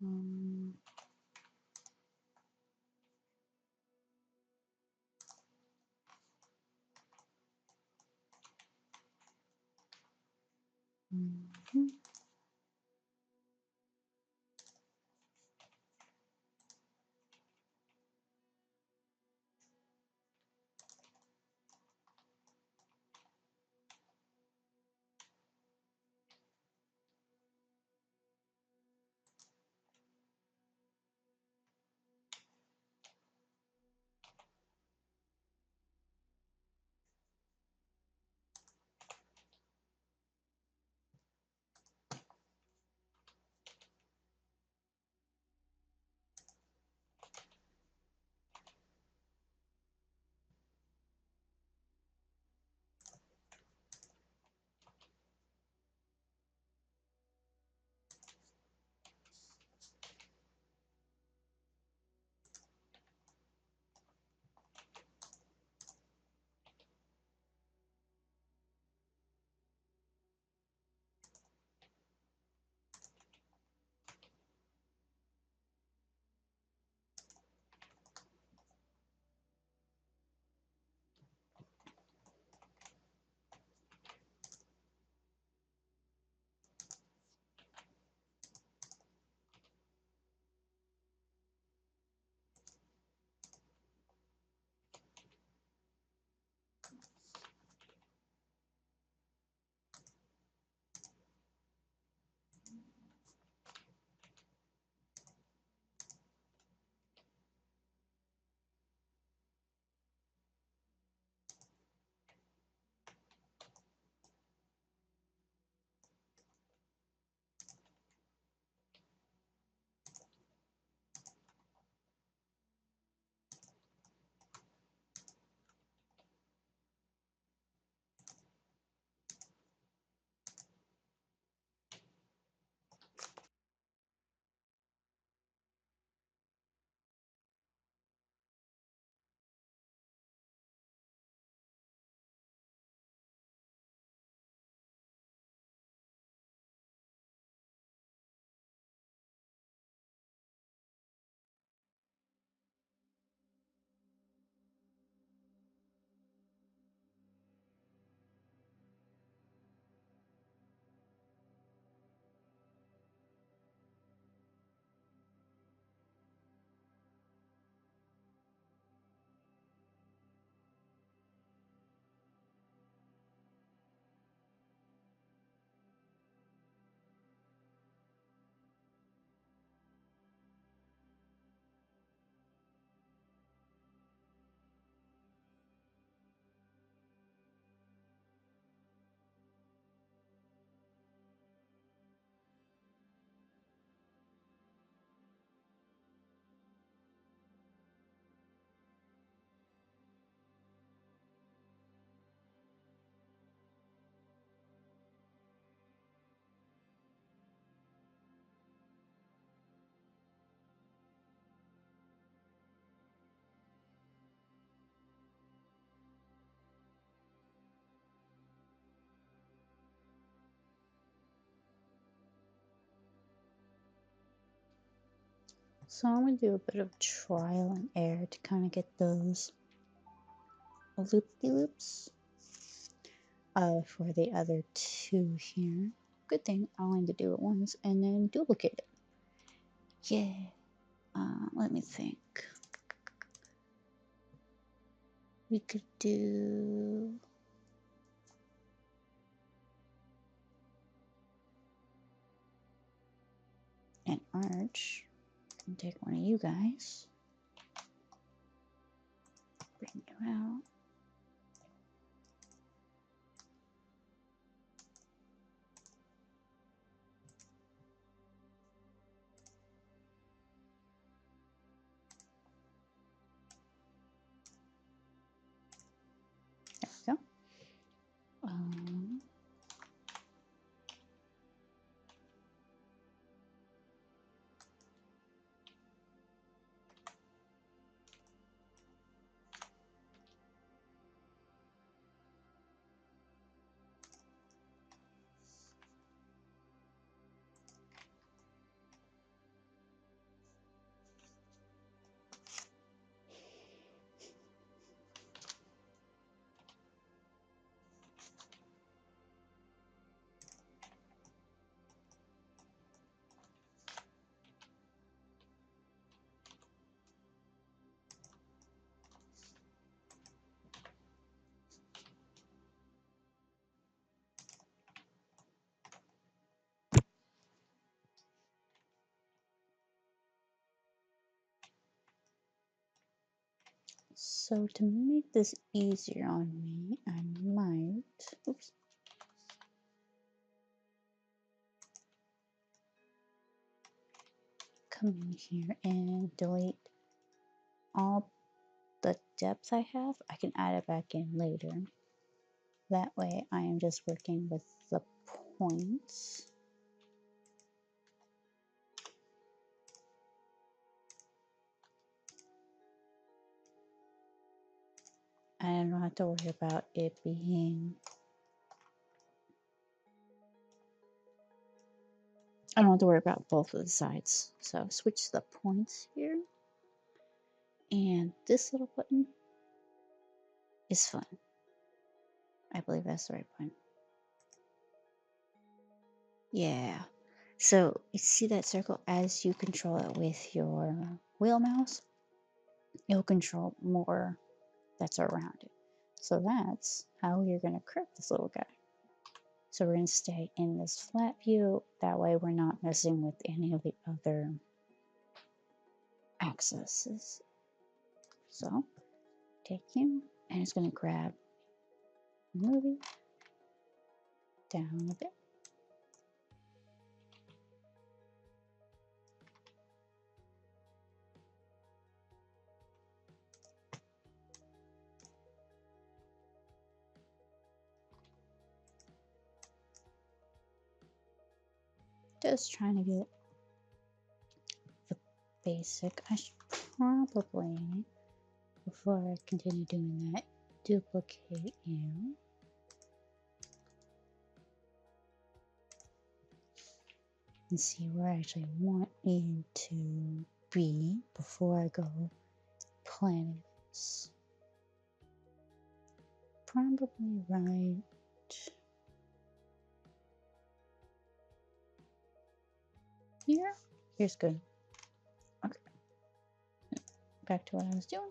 [SPEAKER 1] Um, mhm. So I'm going to do a bit of trial and error to kind of get those loop-de-loops for the other two here. Good thing I only need to do it once and then duplicate it. Yeah. Let me think. We could do an arch. And take one of you guys. Bring you out. There we go. So to make this easier on me, I might, oops, come in here and delete all the depth I have. I can add it back in later. That way I am just working with the points. I don't have to worry about it being, I don't have to worry about both of the sides. So switch the points here. And this little button is fun. I believe that's the right button. Yeah. So you see that circle as you control it with your wheel mouse, it'll control more that's around it. So that's how you're going to correct this little guy. So we're going to stay in this flat view. That way we're not messing with any of the other axes. So take you, and it's going to grab, move it down a bit. Just trying to get the basic. I should probably, before I continue doing that, duplicate you. And see where I actually want you to be before I go planets. Probably right here. Here's good. Okay. Back to what I was doing.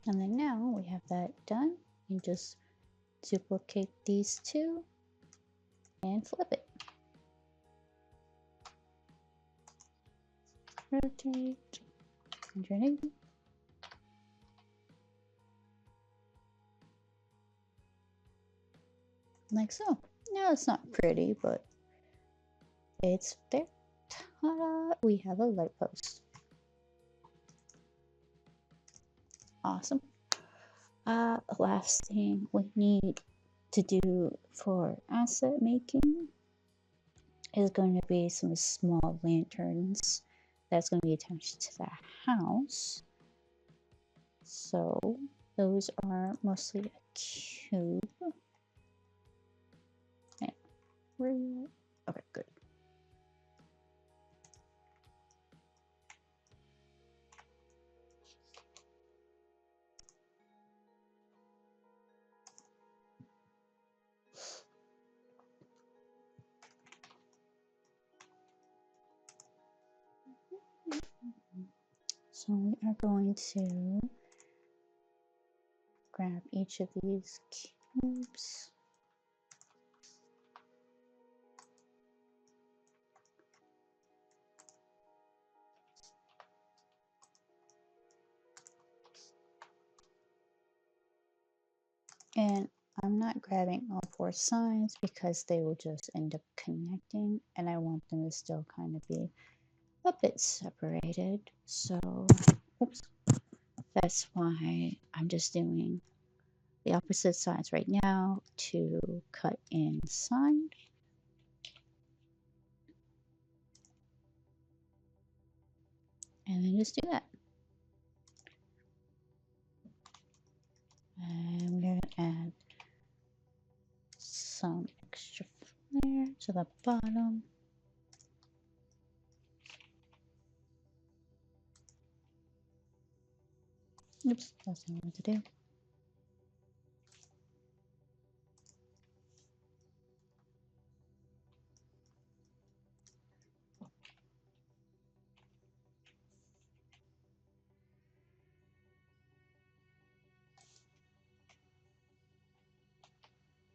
[SPEAKER 1] And then now we have that done. You just duplicate these two and flip it. Rotate 180. Like so. Now it's not pretty, but it's there. Ta-da! We have a light post. Awesome. Last thing we need to do for asset making is going to be some small lanterns that's going to be attached to the house. So those are mostly a cube. Okay, where are you? Okay, good. So we are going to grab each of these cubes. And I'm not grabbing all four sides because they will just end up connecting, and I want them to still kind of be a bit separated. So, oops, that's why I'm just doing the opposite sides right now to cut inside. And then just do that. And we're going to add some extra flare to the bottom. Oops, that's not what to do.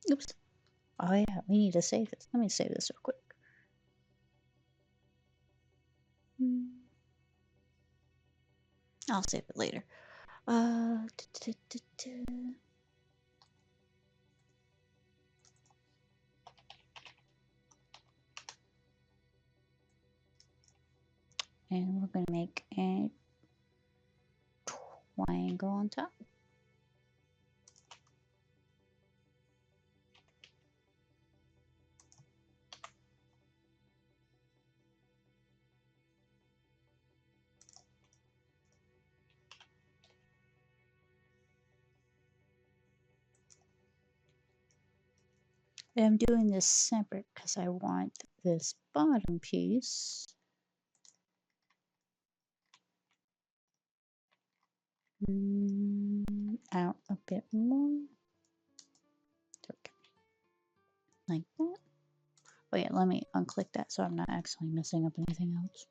[SPEAKER 1] Oops. Oh yeah, we need to save this. Let me save this real quick. I'll save it later. And we're going to make a triangle on top. And I'm doing this separate because I want this bottom piece out a bit more. Like that. Oh yeah, let me unclick that so I'm not actually messing up anything else.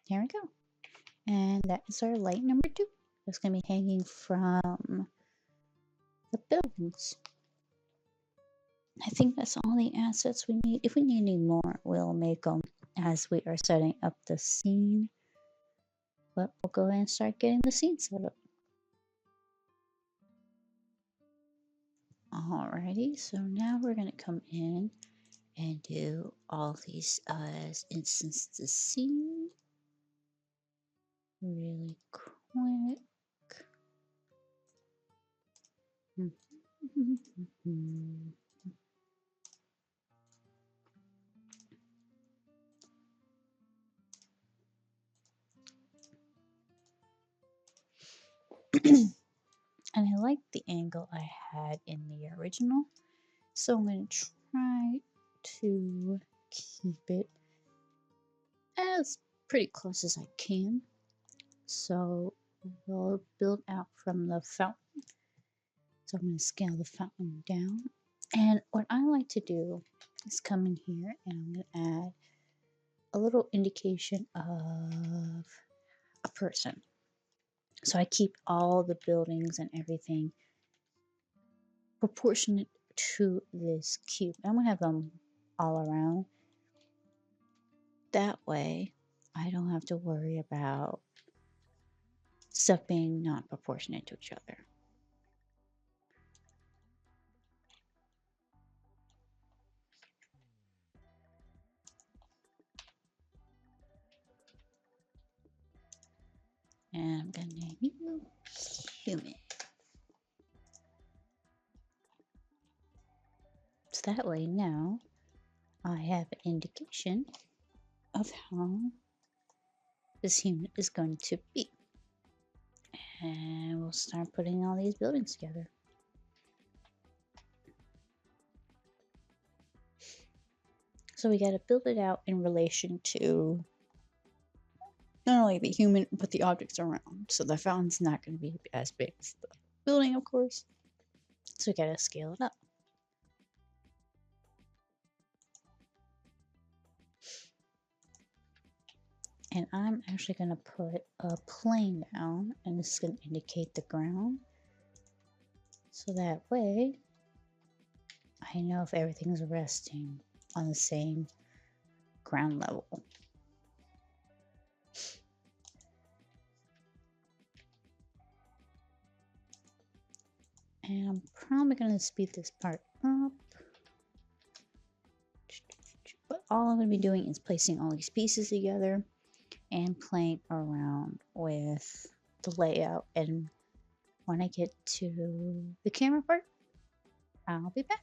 [SPEAKER 1] Here we go. And that is our light number 2. It's going to be hanging from the buildings. I think that's all the assets we need. If we need any more, we'll make them as we are setting up the scene. But we'll go ahead and start getting the scene set up. Alrighty, so now we're going to come in and do all these instances scene really quick. And I like the angle I had in the original, so I'm going to try to keep it as pretty close as I can. So will build out from the fountain. So I'm going to scale the fountain down. And what I like to do is come in here and I'm going to add a little indication of a person. So I keep all the buildings and everything proportionate to this cube. I'm going to have them all around. That way, I don't have to worry about stuff being not proportionate to each other. And I'm going to name you human. So that way now I have an indication of how this human is going to be. And we'll start putting all these buildings together. So we got to build it out in relation to not only the human, but the objects around. So the fountain's not going to be as big as the building, of course. So we got to scale it up. And I'm actually going to put a plane down, and this is going to indicate the ground. So that way, I know if everything's resting on the same ground level. And I'm probably going to speed this part up. But all I'm going to be doing is placing all these pieces together and playing around with the layout. And when I get to the camera part, I'll be back.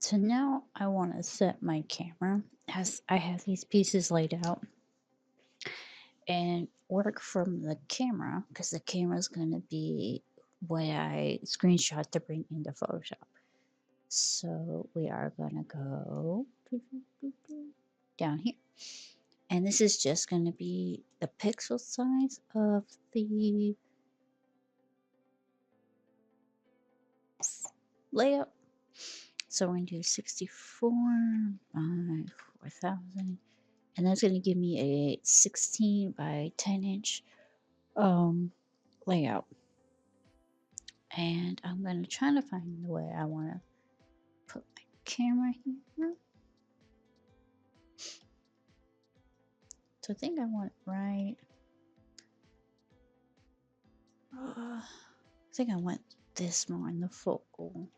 [SPEAKER 1] So now I want to set my camera as I have these pieces laid out and work from the camera because the camera is going to be what I screenshot to bring into Photoshop. So we are going to go down here. And this is just going to be the pixel size of the layout. So we're going to do 64 by 4000. And that's going to give me a 16 by 10 inch layout. And I'm going to try to find the way I want to put my camera here. So I think I want it right. I think I want this more in the focal.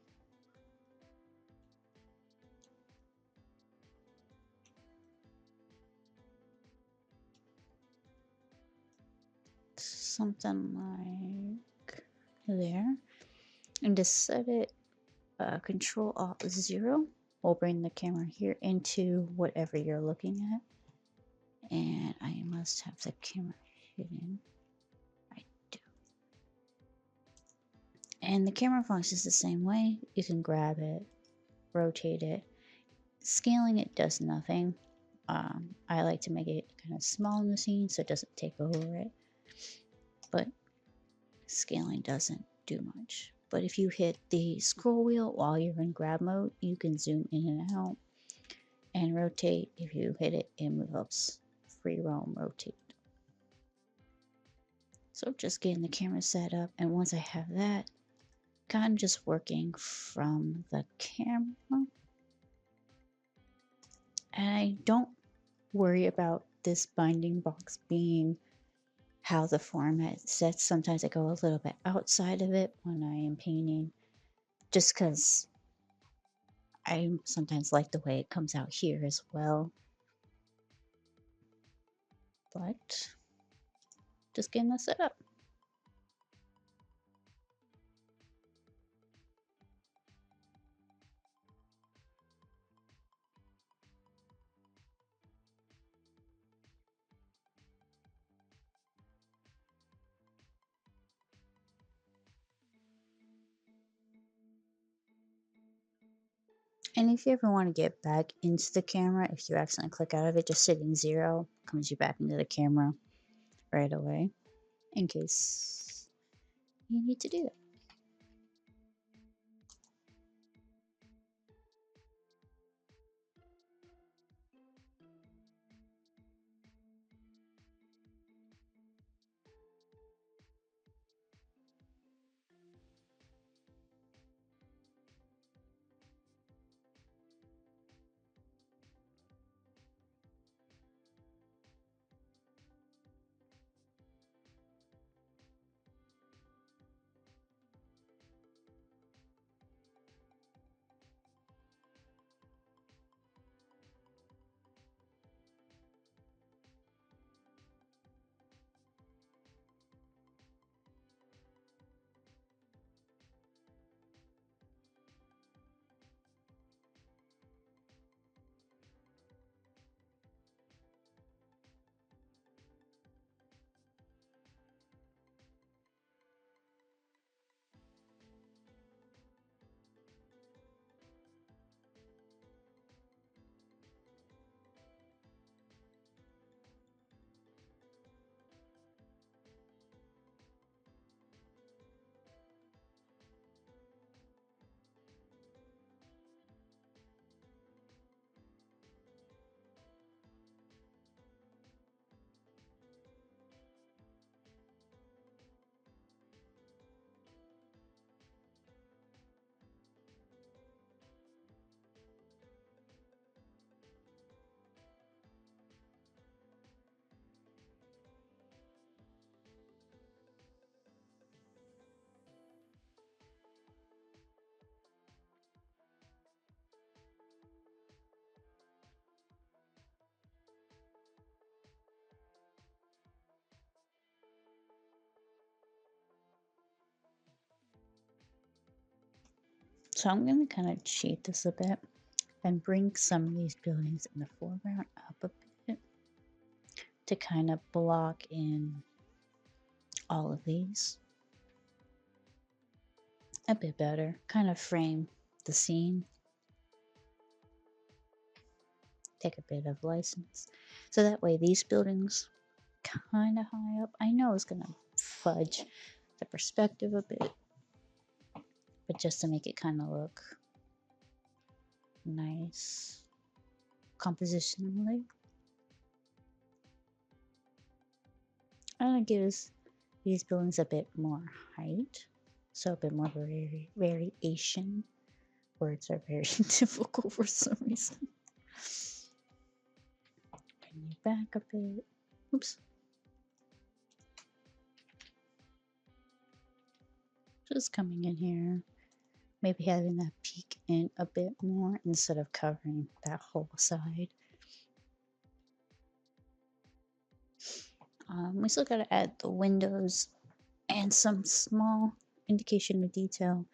[SPEAKER 1] Something like there. And to set it, Control Alt 0 will bring the camera here into whatever you're looking at. And I must have the camera hidden. I do. And the camera functions the same way. You can grab it, rotate it. Scaling it does nothing. I like to make it kind of small in the scene so it doesn't take over it. But scaling doesn't do much. But if you hit the scroll wheel while you're in grab mode, you can zoom in and out and rotate. If you hit it, it moves free roam rotate. So just getting the camera set up, and once I have that, kind of just working from the camera. And I don't worry about this binding box being how the format sets. Sometimes I go a little bit outside of it when I am painting, just because I sometimes like the way it comes out here as well. But just getting that set up. And if you ever want to get back into the camera, if you accidentally click out of it, just hitting 0 comes you back into the camera right away, in case you need to do that. So I'm going to kind of cheat this a bit. and bring some of these buildings in the foreground up a bit to kind of block in all of these a bit better, kind of frame the scene. Take a bit of license. So that way these buildings kind of high up. I know it's going to fudge the perspective a bit, but just to make it kind of look nice compositionally. And it gives these buildings a bit more height, so a bit more variation. Words are very difficult for some reason. Bring you back a bit. Oops. Just coming in here. Maybe having that peek in a bit more instead of covering that whole side. We still gotta add the windows and some small indication of detail.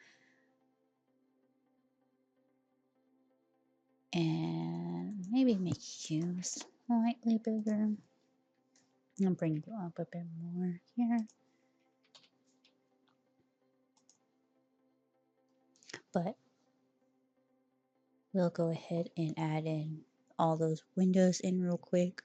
[SPEAKER 1] And maybe make you slightly bigger. I'll bring you up a bit more here. But we'll go ahead and add in all those windows in real quick.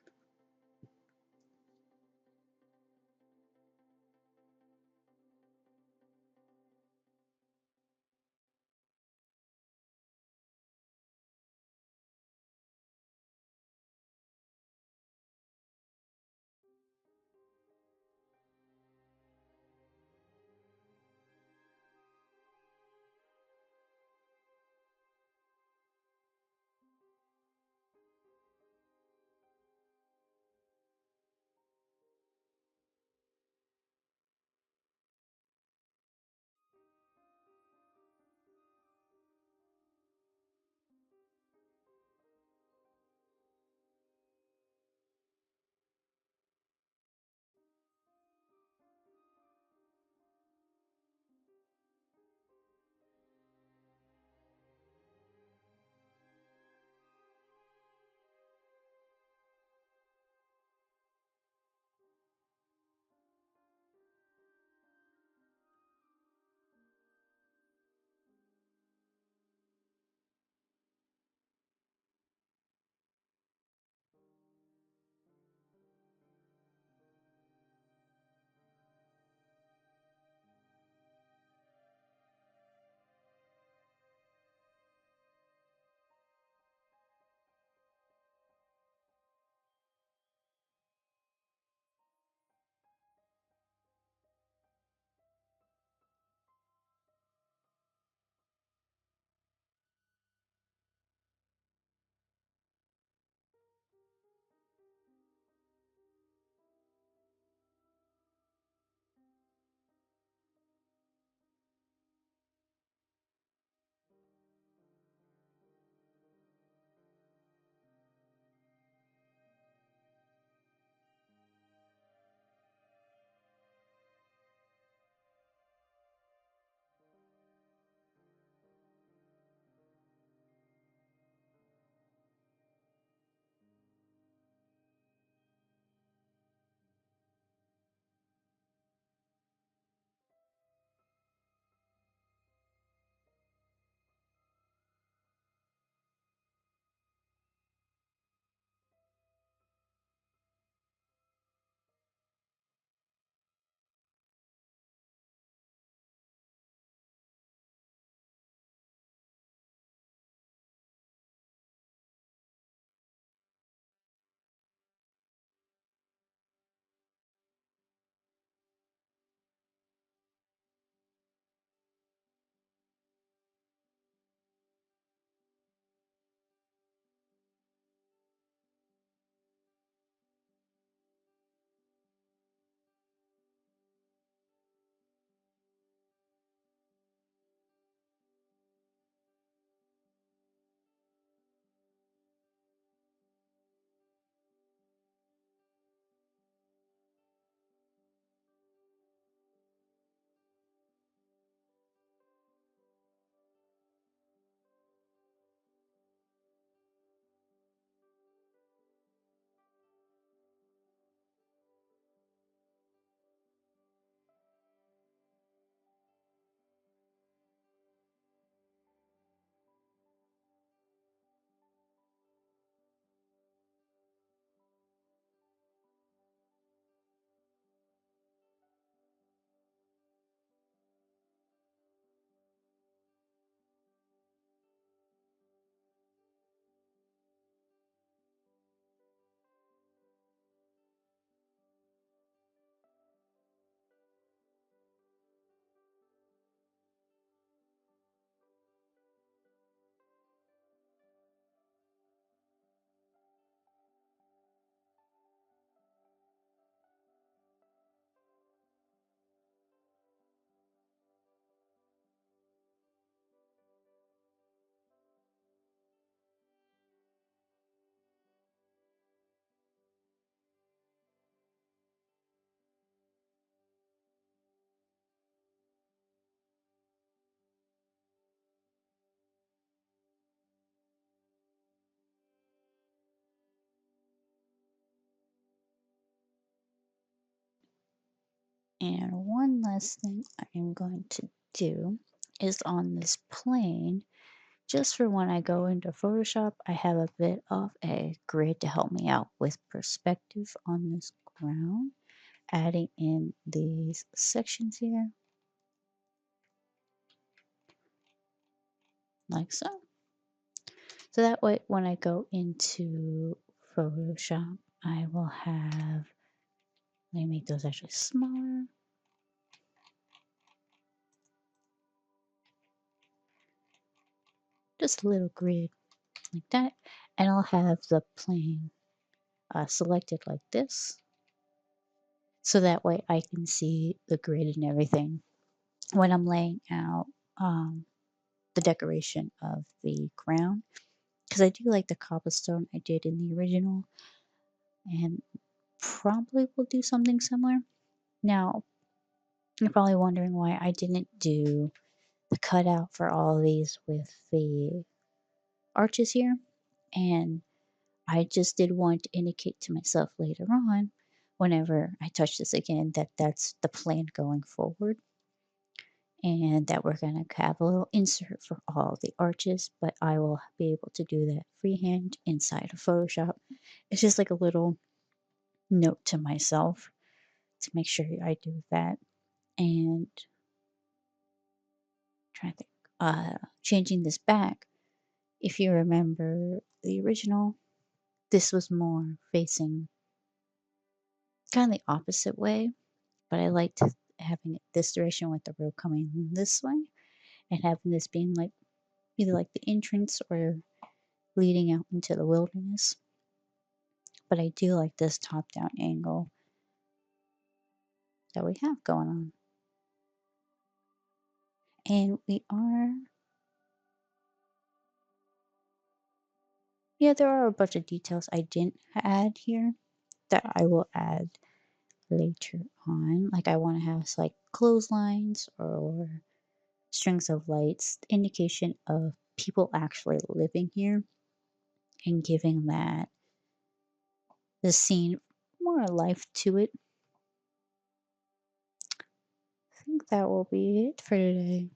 [SPEAKER 1] And one last thing I am going to do is on this plane, just for when I go into Photoshop, I have a bit of a grid to help me out with perspective on this ground, adding in these sections here, like so. So that way, when I go into Photoshop, I will have, let me make those actually smaller. Just a little grid like that. And I'll have the plane selected like this. So that way I can see the grid and everything when I'm laying out the decoration of the ground. Because I do like the cobblestone I did in the original. And probably will do something similar. Now, you're probably wondering why I didn't do the cutout for all of these with the arches here. And I just did want to indicate to myself later on, whenever I touch this again, that that's the plan going forward. And that we're going to have a little insert for all the arches, but I will be able to do that freehand inside of Photoshop. It's just like a little note to myself to make sure I do that. And trying to think, changing this back. If you remember the original, this was more facing kind of the opposite way, but I liked having it this direction with the road coming this way and having this being like either like the entrance or leading out into the wilderness. But I do like this top down angle that we have going on. And we are, yeah, there are a bunch of details I didn't add here that I will add later on. Like I want to have like clotheslines or strings of lights, indication of people actually living here and giving that the scene more life to it. I think that will be it for today.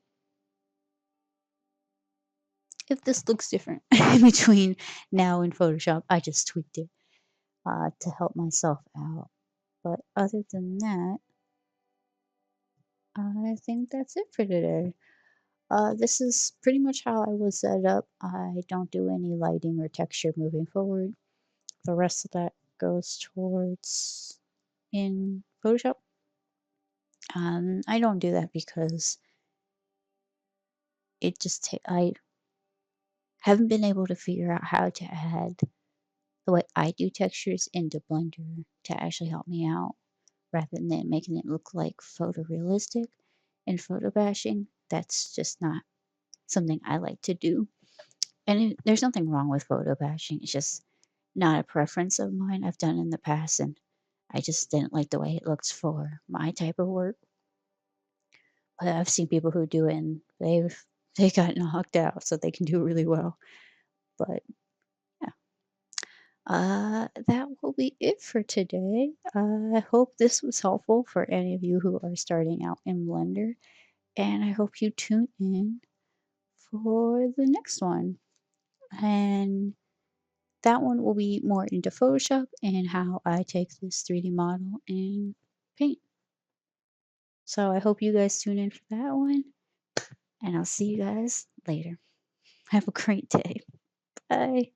[SPEAKER 1] If this looks different between now and Photoshop, I just tweaked it to help myself out. But other than that, I think that's it for today. This is pretty much how I was set up. I don't do any lighting or texture moving forward. The rest of that goes towards in Photoshop. I don't do that because I haven't been able to figure out how to add the way I do textures into Blender to actually help me out rather than making it look like photorealistic and photo bashing. That's just not something I like to do. And there's nothing wrong with photo bashing. It's just not a preference of mine. I've done in the past and I just didn't like the way it looks for my type of work. But I've seen people who do it and they got knocked out, so they can do really well. But yeah, that will be it for today. I hope this was helpful for any of you who are starting out in Blender, and I hope you tune in for the next one. And that one will be more into Photoshop and how I take this 3D model and paint. So I hope you guys tune in for that one, and I'll see you guys later. Have a great day. Bye.